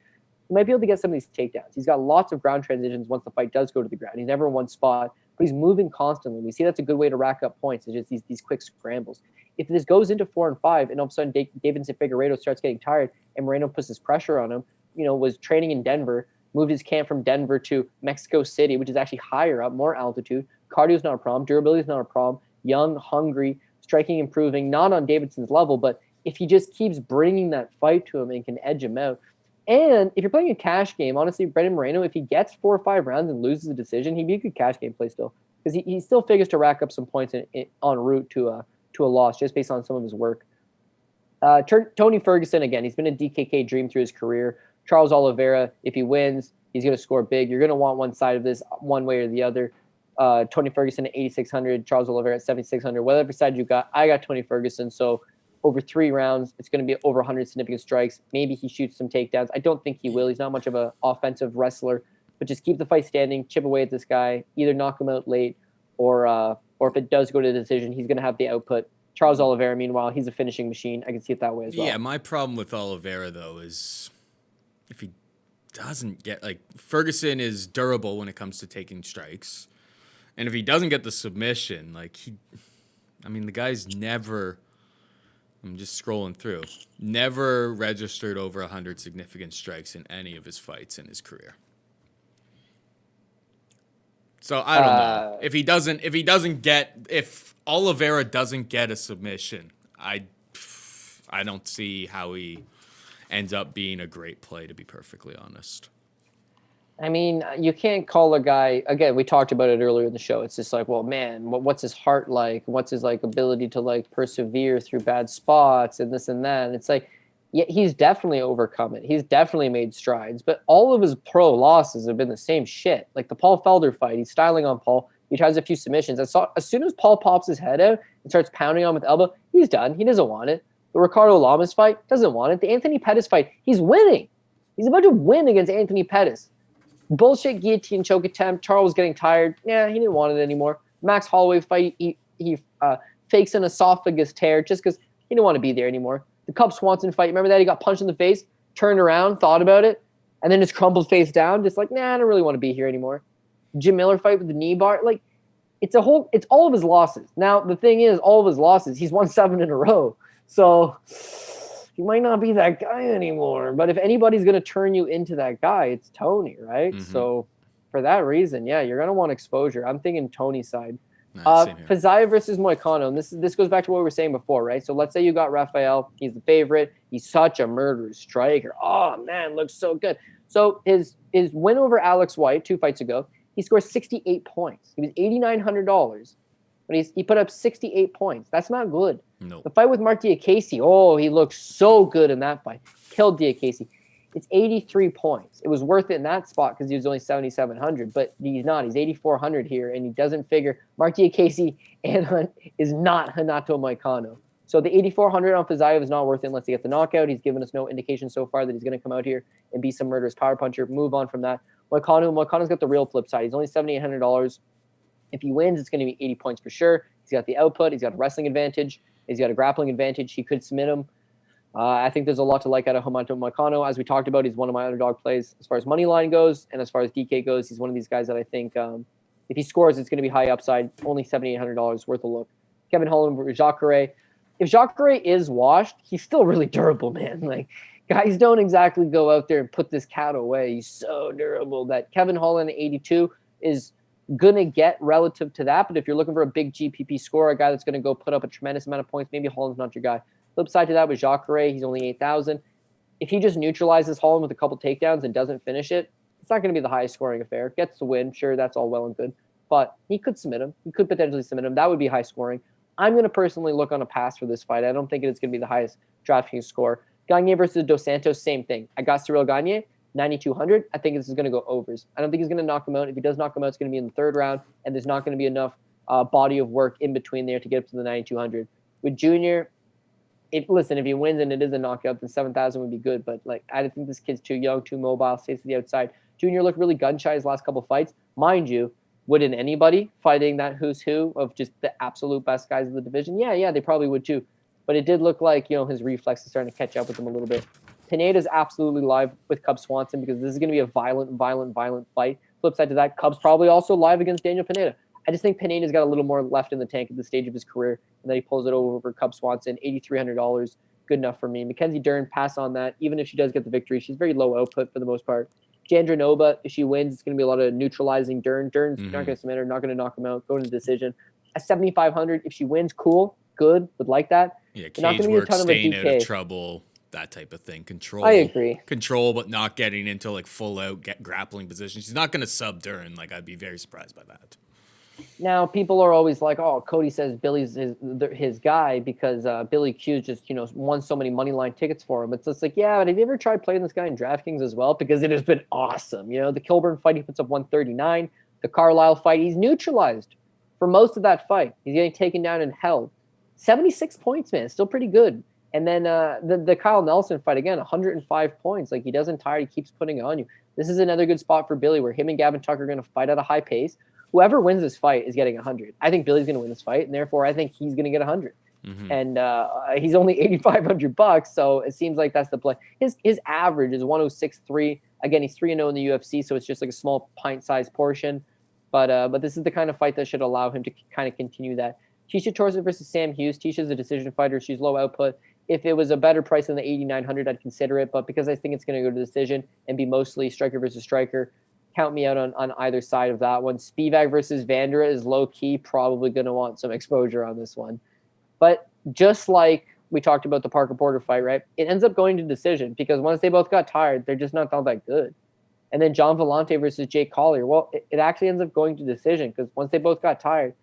he might be able to get some of these takedowns. He's got lots of ground transitions once the fight does go to the ground. He's never in one spot, but he's moving constantly. We see that's a good way to rack up points. It's just these quick scrambles. If this goes into 4 and 5, and all of a sudden Davison Figueiredo starts getting tired, and Moreno puts his pressure on him, was training in Denver, moved his camp from Denver to Mexico City, which is actually higher up, more altitude. Cardio's not a problem. Durability is not a problem. Young, hungry, striking, improving, not on Davidson's level, but if he just keeps bringing that fight to him and can edge him out. And if you're playing a cash game, honestly, Brandon Moreno, if he gets 4 or 5 rounds and loses a decision, he'd be a good cash game play still because he still figures to rack up some points en route to a loss just based on some of his work. Tony Ferguson, again, he's been a DKK dream through his career. Charles Oliveira, if he wins, he's going to score big. You're going to want one side of this one way or the other. Tony Ferguson at 8,600, Charles Oliveira at 7,600. Whatever side you got, I got Tony Ferguson. So over 3 rounds, it's going to be over 100 significant strikes. Maybe he shoots some takedowns. I don't think he will. He's not much of an offensive wrestler, but just keep the fight standing, chip away at this guy, either knock him out late or if it does go to the decision, he's going to have the output. Charles Oliveira, meanwhile, he's a finishing machine. I can see it that way as well. Yeah, my problem with Oliveira, though, is if he doesn't get, Ferguson is durable when it comes to taking strikes. And if he doesn't get the submission, the guy's never, I'm just scrolling through, never registered over 100 significant strikes in any of his fights in his career. So I don't know. If Oliveira doesn't get a submission, I don't see how he ends up being a great play, to be perfectly honest. I mean, you can't call a guy, again, we talked about it earlier in the show. It's just like, well, man, what's his heart like? What's his ability to persevere through bad spots and this and that? And it's like, Yeah, he's definitely overcome it. He's definitely made strides, but all of his pro losses have been the same shit. Like the Paul Felder fight, he's styling on Paul. He tries a few submissions. As soon as Paul pops his head out and starts pounding on with elbow, he's done. He doesn't want it. The Ricardo Lamas fight, doesn't want it. The Anthony Pettis fight, he's winning. He's about to win against Anthony Pettis. Bullshit guillotine choke attempt. Charles was getting tired. Yeah, he didn't want it anymore. Max Holloway fight, he fakes an esophagus tear just because he didn't want to be there anymore. The Cub Swanson fight, remember that? He got punched in the face, turned around, thought about it, and then just crumpled face down, just like, nah, I don't really want to be here anymore. Jim Miller fight with the knee bar, like, it's all of his losses. Now, the thing is, all of his losses, he's won 7 in a row. So he might not be that guy anymore. But if anybody's going to turn you into that guy, it's Tony, right? Mm-hmm. So for that reason, yeah, you're going to want exposure. I'm thinking Tony's side. Fiziev versus Moicano, and this goes back to what we were saying before, right? So let's say you got Rafael. He's the favorite. He's such a murderous striker. Oh, man, looks so good. So his win over Alex White 2 fights ago, he scored 68 points. He was $8,900, but he put up 68 points. That's not good. No. The fight with Mark Diakese, he looked so good in that fight. Killed Diakese. It's 83 points. It was worth it in that spot because he was only 7,700, but he's not. He's 8,400 here, and he doesn't figure Mark Diakese and Hunt is not Hanato Moicano. So the 8,400 on Fiziev is not worth it unless he gets the knockout. He's given us no indication so far that he's going to come out here and be some murderous power puncher. Move on from that. Moicano's got the real flip side. He's only $7,800. If he wins, it's going to be 80 points for sure. He's got the output. He's got a wrestling advantage. He's got a grappling advantage. He could submit him. I think there's a lot to like out of Hanato Moicano. As we talked about, he's one of my underdog plays as far as money line goes, and as far as DK goes, he's one of these guys that I think if he scores, it's going to be high upside. Only $7,800 worth a look. Kevin Holland versus Jacare. If Jacare is washed, he's still really durable, man. Like, guys don't exactly go out there and put this cat away. He's so durable that Kevin Holland at 82 is going to get relative to that. But if you're looking for a big GPP score, a guy that's going to go put up a tremendous amount of points, maybe Holland's not your guy. Flip side to that was Jacare. He's only 8,000. If he just neutralizes Holland with a couple takedowns and doesn't finish it, it's not going to be the highest scoring affair. Gets the win. Sure, that's all well and good. But he could submit him. He could potentially submit him. That would be high scoring. I'm going to personally look on a pass for this fight. I don't think it's going to be the highest DraftKings score. Gane versus Dos Santos, same thing. I got Cyril Gane, 9,200. I think this is going to go overs. I don't think he's going to knock him out. If he does knock him out, it's going to be in the 3rd round, and there's not going to be enough body of work in between there to get up to the 9,200. With Junior, if he wins and it is a knockout, then 7,000 would be good. But I think this kid's too young, too mobile, stays to the outside. Junior looked really gun shy his last couple fights. Mind you, wouldn't anybody fighting that who's who of just the absolute best guys of the division? Yeah, they probably would too. But it did look like, his reflexes starting to catch up with him a little bit. Pineda's absolutely live with Cub Swanson because this is going to be a violent fight. Flip side to that, Cub's probably also live against Daniel Pineda. I just think Pineda's got a little more left in the tank at this stage of his career, and then he pulls it over Cub Swanson, $8,300, good enough for me. Mackenzie Dern, pass on that. Even if she does get the victory, she's very low output for the most part. Jandrioba, if she wins, it's going to be a lot of neutralizing Dern. Dern's not going to submit her, not going to knock him out, go into decision. At 7,500, if she wins, cool, good, would like that. Yeah, cage work, staying out of trouble, that type of thing. Control. I agree. Control, but not getting into full out grappling position. She's not going to sub Dern. I'd be very surprised by that. Now, people are always like, oh, Cody says Billy's his guy because Billy Q just, won so many money line tickets for him. It's just like, yeah, but have you ever tried playing this guy in DraftKings as well? Because it has been awesome. The Kilburn fight, he puts up 139. The Carlisle fight, he's neutralized for most of that fight. He's getting taken down and held. 76 points, man. Still pretty good. And then the Kyle Nelson fight, again, 105 points. He doesn't tire. He keeps putting it on you. This is another good spot for Billy where him and Gavin Tucker are going to fight at a high pace. Whoever wins this fight is getting 100. I think Billy's going to win this fight, and therefore I think he's going to get 100. Mm-hmm. And he's only $8,500, so it seems like that's the play. His average is 106.3. Again, he's 3-0 in the UFC, so it's just a small pint-sized portion. But this is the kind of fight that should allow him to kind of continue that. Tisha Torres versus Sam Hughes. Tisha's a decision fighter. She's low output. If it was a better price than the 8,900, I'd consider it. But because I think it's going to go to decision and be mostly striker versus striker, count me out on either side of that one. Spivak versus Vanderaa is low-key, probably going to want some exposure on this one. But just like we talked about the Parker Porter fight, right? It ends up going to decision because once they both got tired, they're just not all that good. And then John Vellante versus Jake Collier. Well, it actually ends up going to decision because once they both got tired,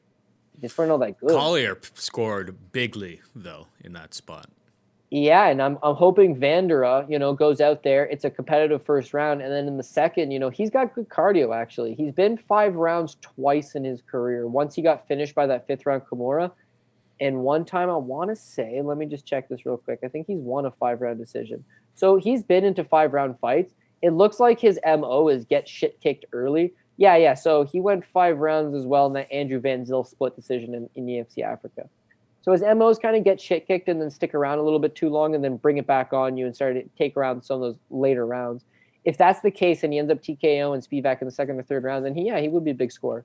they just weren't all that good. Collier scored bigly, though, in that spot. Yeah, and I'm hoping Vanderaa, goes out there. It's a competitive first round, and then in the second, he's got good cardio. Actually, he's been 5 rounds twice in his career. Once he got finished by that 5th round Kimura, and one time I want to say, let me just check this real quick. I think he's won a 5-round decision. So he's been into 5-round fights. It looks like his MO is get shit kicked early. Yeah. So he went 5 rounds as well in that Andrew Van Zyl split decision in UFC Africa. So his MO is kind of get shit kicked and then stick around a little bit too long and then bring it back on you and start to take around some of those later rounds. If that's the case and he ends up TKO and Spivak in the 2nd or 3rd round, then he would be a big scorer.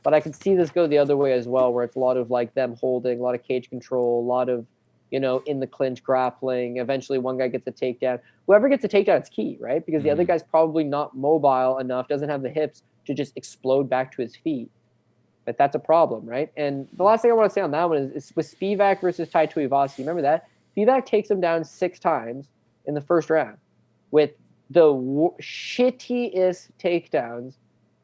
But I can see this go the other way as well, where it's a lot of like them holding, a lot of cage control, a lot of, in the clinch grappling. Eventually one guy gets a takedown. Whoever gets a takedown is key, right? Because the other guy's probably not mobile enough, doesn't have the hips to just explode back to his feet. But that's a problem, right? And the last thing I want to say on that one is with Spivak versus Tai Tuivasa. Remember that? Spivak takes him down 6 times in the first round with the shittiest takedowns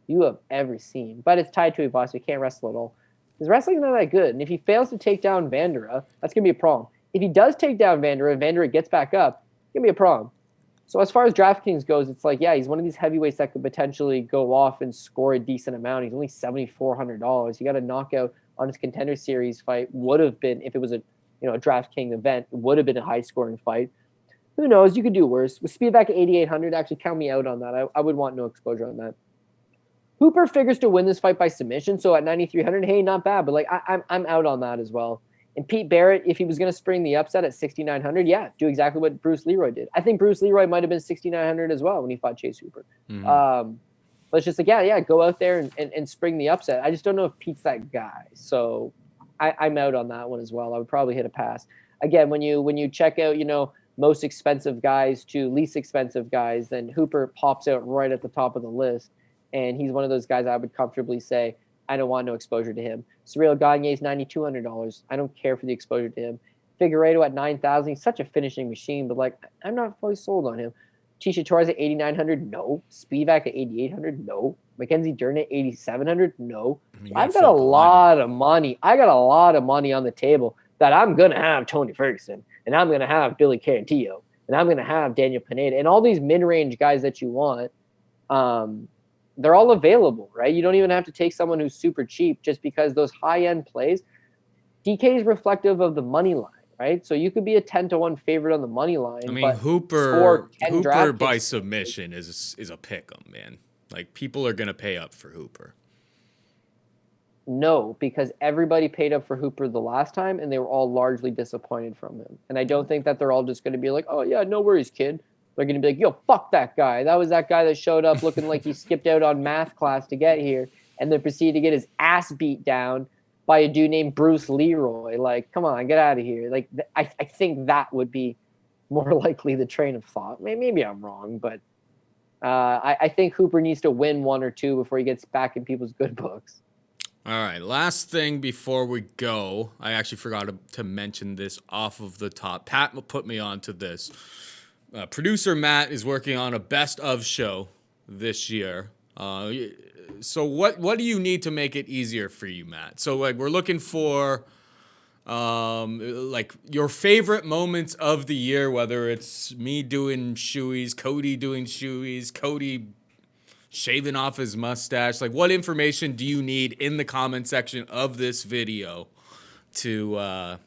you have ever seen. But it's Tai Tuivasa. He can't wrestle at all. His wrestling's not that good. And if he fails to take down Vanderaa, that's going to be a problem. If he does take down Vanderaa and Vanderaa gets back up, it's going to be a problem. So as far as DraftKings goes, it's like, yeah, he's one of these heavyweights that could potentially go off and score a decent amount. He's only $7,400. He got a knockout on his Contender Series fight. Would have been, if it was a DraftKings event, it would have been a high-scoring fight. Who knows? You could do worse. With Spivak at 8,800, actually count me out on that. I would want no exposure on that. Hooper figures to win this fight by submission, so at 9,300, hey, not bad. But I'm out on that as well. And Pete Barrett, if he was going to spring the upset at 6,900, yeah, do exactly what Bruce Leroy did. I think Bruce Leroy might have been 6,900 as well when he fought Chase Hooper. But it's just like, yeah, go out there and spring the upset. I just don't know if Pete's that guy. So I'm out on that one as well. I would probably hit a pass. Again, when you check out, most expensive guys to least expensive guys, then Hooper pops out right at the top of the list. And he's one of those guys I would comfortably say, I don't want no exposure to him. Cyril Gane is $9,200. I don't care for the exposure to him. Figueiredo at 9,000. He's such a finishing machine, but I'm not fully sold on him. Tisha Torres at 8,900. No. Spivak at 8,800. No. Mackenzie Dern at 8,700. No. I've got a lot of money. I got a lot of money on the table that I'm gonna have Tony Ferguson, and I'm gonna have Billy Quarantillo, and I'm gonna have Daniel Pineda, and all these mid-range guys that you want. They're all available, right? You don't even have to take someone who's super cheap just because those high-end plays. DK is reflective of the money line, right? So you could be a 10-1 favorite on the money line. I mean, Hooper by submission is a pick 'em, man. Like, people are going to pay up for Hooper. No, because everybody paid up for Hooper the last time, and they were all largely disappointed from him. And I don't think that they're all just going to be like, oh, yeah, no worries, kid. They're going to be like, yo, fuck that guy. That was that guy that showed up looking like he skipped out on math class to get here and then proceeded to get his ass beat down by a dude named Bruce Leroy. Like, come on, get out of here. Like, I think that would be more likely the train of thought. Maybe I'm wrong, but I think Hooper needs to win 1 or 2 before he gets back in people's good books. All right, last thing before we go. I actually forgot to mention this off of the top. Pat put me on to this. Producer Matt is working on a best of show this year. So what do you need to make it easier for you, Matt? So we're looking for your favorite moments of the year, whether it's me doing shoeies, Cody doing shoeies, Cody shaving off his mustache. Like, what information do you need in the comment section of this video to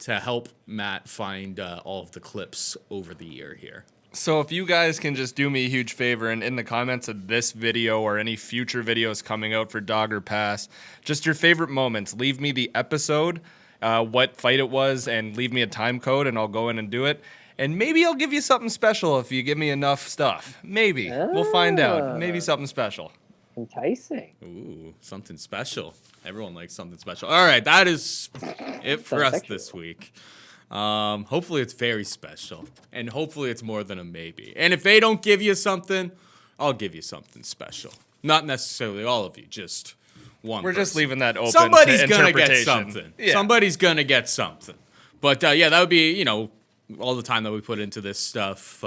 help Matt find all of the clips over the year here? So if you guys can just do me a huge favor and in the comments of this video or any future videos coming out for Dog or Pass, just your favorite moments. Leave me the episode, what fight it was, and leave me a time code, and I'll go in and do it. And maybe I'll give you something special if you give me enough stuff. Maybe. We'll find out. Maybe something special. Enticing. Ooh, something special. Everyone likes something special. All right, that is it for us this week. Hopefully it's very special, and hopefully it's more than a maybe. And if they don't give you something, I'll give you something special. Not necessarily all of you, just one. We're just leaving that open. Somebody's to gonna get interpretation. something. Yeah. Somebody's gonna get something. But yeah, that would be all the time that we put into this stuff.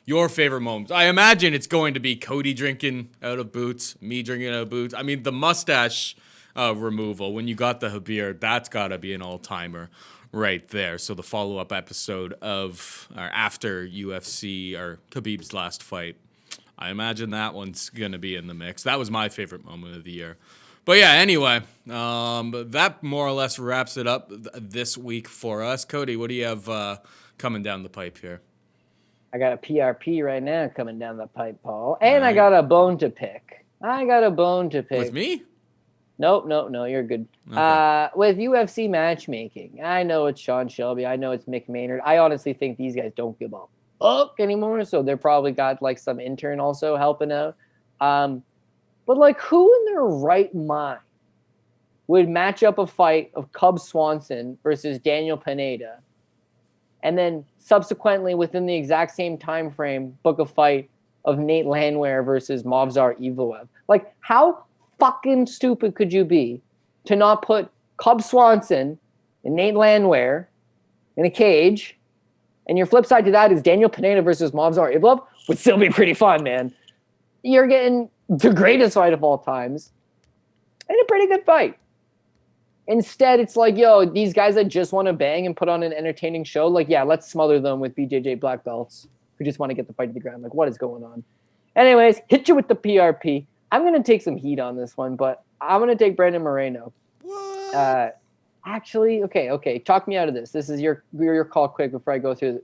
Your favorite moments. I imagine it's going to be Cody drinking out of boots, me drinking out of boots. I mean, the mustache removal when you got the Habir, that's got to be an all-timer. right there. So the follow-up episode of or after UFC or Khabib's last fight, I imagine that one's going to be in the mix. That was my favorite moment of the year. But yeah, anyway, that more or less wraps it up this week for us. Cody, what do you have coming down the pipe here? I got a PRP right now coming down the pipe, Paul. And I got a bone to pick. With me? Nope, you're good. Okay. With UFC matchmaking, I know it's Sean Shelby. I know it's Mick Maynard. I honestly think these guys don't give a fuck anymore, so they're probably got like some intern also helping out. But like, who in their right mind would match up a fight of Cub Swanson versus Daniel Pineda, and then subsequently within the exact same time frame book a fight of Nate Landwehr versus Movsar Evloev? Like, how fucking stupid could you be to not put Cub Swanson and Nate Landwehr in a cage, and your flip side to that is Daniel Pineda versus Movsar Evloev? Would still be pretty fun, man. You're getting the greatest fight of all times and a pretty good fight. Instead, it's like, yo, these guys that just want to bang and put on an entertaining show, like, yeah, let's smother them with BJJ black belts who just want to get the fight to the ground. Like, what is going on? Anyways, hit you with the PRP. I'm going to take some heat on this one, but I'm going to take Brandon Moreno. What? Actually, okay. Talk me out of this. This is your call quick before I go through.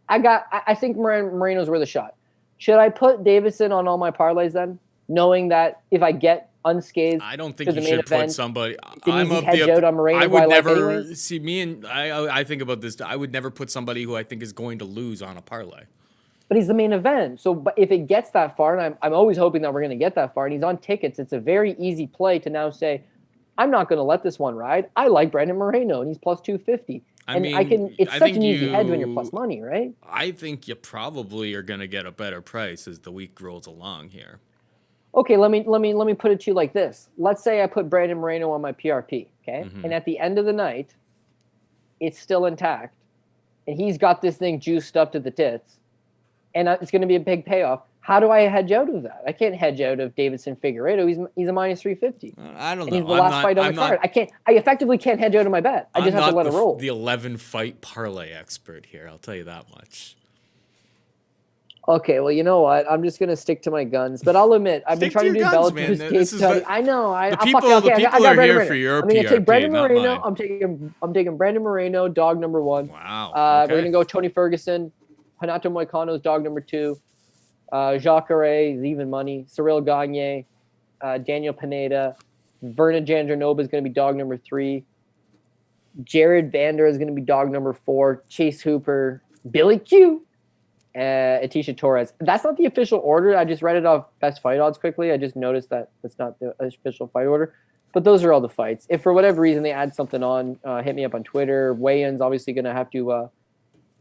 I think Moreno's worth a shot. Should I put Davison on all my parlays then, knowing that if I get unscathed, I don't think you should put somebody. I'm of the. On Moreno, I would never like see me and I think about this. I would never put somebody who I think is going to lose on a parlay. But he's the main event. So, but if it gets that far, and I'm always hoping that we're going to get that far, and he's on tickets, it's a very easy play to now say, I'm not going to let this one ride. I like Brandon Moreno, and he's plus 250. It's such an easy hedge when you're plus money, right? I think you probably are going to get a better price as the week rolls along here. Okay, let me put it to you like this. Let's say I put Brandon Moreno on my PRP, okay? Mm-hmm. And at the end of the night, it's still intact, and he's got this thing juiced up to the tits, and it's going to be a big payoff. How do I hedge out of that? I can't hedge out of Davidson Figueiredo. He's a minus 350. I don't know. And he's the last fight on the card. I effectively can't hedge out of my bet. I just have to let it roll. The 11 fight parlay expert here. I'll tell you that much. Okay, well, you know what? I'm just gonna stick to my guns, but I'll admit I've been trying to do Bellator's case study. I know. The people are here for your PRP. I'm gonna take Brandon Moreno. I'm taking Brandon Moreno, dog number 1. Wow. Okay. We're gonna go Tony Ferguson, Hanato Moicano's dog number 2. Jacare is even money. Cyril Gane, Daniel Pineda, Verna Jandrioba is going to be dog number 3. Jared Vanderaa is going to be dog number 4. Chase Hooper, Billy Q, Atisha Torres. That's not the official order. I just read it off Best Fight Odds quickly. I just noticed that that's not the official fight order. But those are all the fights. If for whatever reason they add something on, hit me up on Twitter. Weigh-in's obviously going to have to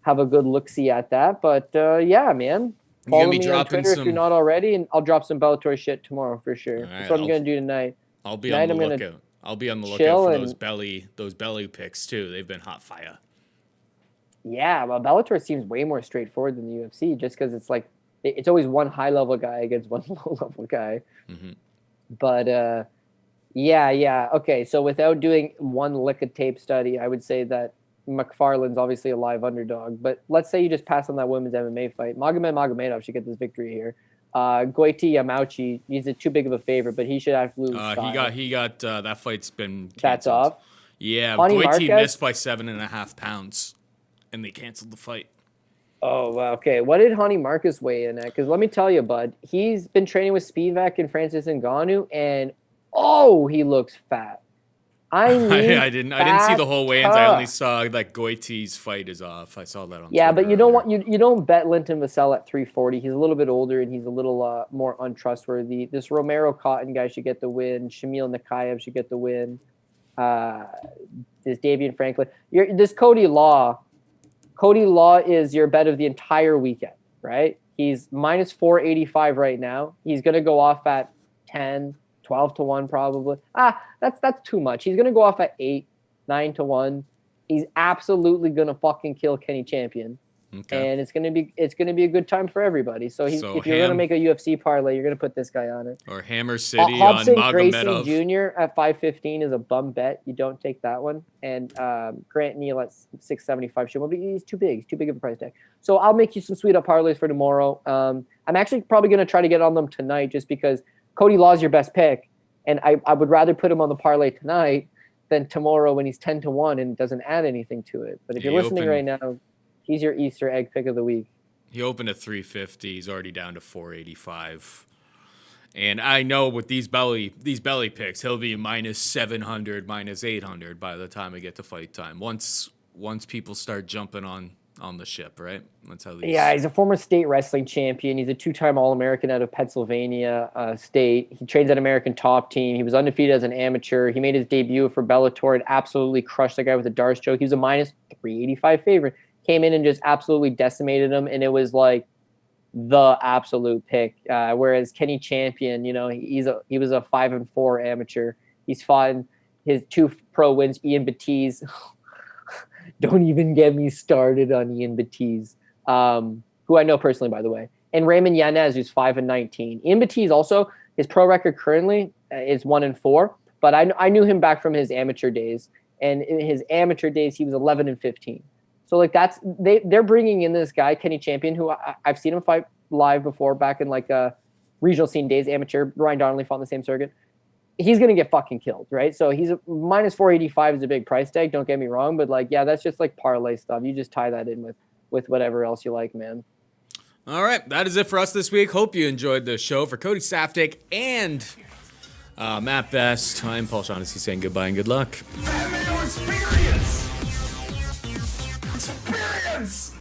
have a good look-see at that. But yeah, man. Follow me on Twitter if you're not already, and I'll drop some Bellator shit tomorrow for sure. That's what I'm going to do tonight. I'll be on the lookout. I'll be on the lookout for those belly picks too. They've been hot fire. Yeah, well, Bellator seems way more straightforward than the UFC, just because it's like it's always one high level guy against one low level guy. Mm-hmm. But yeah. Okay, so without doing one lick of tape study, I would say that McFarland's obviously a live underdog, but let's say you just pass on that women's MMA fight. Magomedov should get this victory here. Goiti Yamauchi, he's too big of a favorite, but he should have to lose. He got that fight's been canceled. That's off. Yeah, Goiti missed by 7.5 pounds, and they canceled the fight. Oh, okay. What did Hani Marcus weigh in at? Because let me tell you, bud, he's been training with Spivak and Francis Ngannou, and he looks fat. I didn't see the whole weigh-ins. I only saw that Goiti's fight is off. I saw that on Twitter. But you earlier. don't bet Linton Vassell at 340. He's a little bit older and he's a little more untrustworthy. This Romero Cotton guy should get the win. Shamil Nakayev should get the win. This Davian Franklin. This Cody Law. Cody Law is your bet of the entire weekend, right? He's minus 485 right now. He's going to go off at 10. 12 to 1 probably. That's too much. He's going to go off at 8, 9 to 1. He's absolutely going to fucking kill Kenny Champion. Okay. and it's gonna be a good time for everybody. So, So if you're gonna Ham- make a UFC parlay, you're gonna put this guy on it. Or Hammer City on Hobson Gracie Magomedov. Jr. at 515 is a bum bet. You don't take that one. And Grant Neal at 675 should. Well, he's too big. He's too big of a price tag. So I'll make you some sweet up parlays for tomorrow. I'm actually probably going to try to get on them tonight just because Cody Law's your best pick. And I would rather put him on the parlay tonight than tomorrow when he's 10-1 and doesn't add anything to it. But if you're listening right now, he's your Easter egg pick of the week. He opened at 350. He's already down to 485. And I know with these belly picks, he'll be minus 700, minus 800 by the time we get to fight time. Once people start jumping on the ship, right? That's how these. Yeah, he's a former state wrestling champion. He's a 2-time All-American out of Pennsylvania State. He trains at American Top Team. He was undefeated as an amateur. He made his debut for Bellator and absolutely crushed the guy with a dart stroke. He was a minus 385 favorite. Came in and just absolutely decimated him, and it was like the absolute pick. Whereas Kenny Champion, he was a 5-4 amateur. He's fought in his 2 pro wins. Ian Batiz. Don't even get me started on Ian Batiz, who I know personally, by the way. And Raymond Yanez, who's 5-19. Ian Batiz also, his pro record currently is 1-4, but I knew him back from his amateur days. And in his amateur days, he was 11-15. So they're bringing in this guy, Kenny Champion, who I've seen him fight live before back in regional scene days, amateur. Ryan Donnelly fought on the same circuit. He's going to get fucking killed, right? So he's minus 485 is a big price tag. Don't get me wrong. But that's just parlay stuff. You just tie that in with whatever else you like, man. All right. That is it for us this week. Hope you enjoyed the show. For Cody Saftic and Matt Best, I'm Paul Shaughnessy saying goodbye and good luck. Mayo experience! Experience!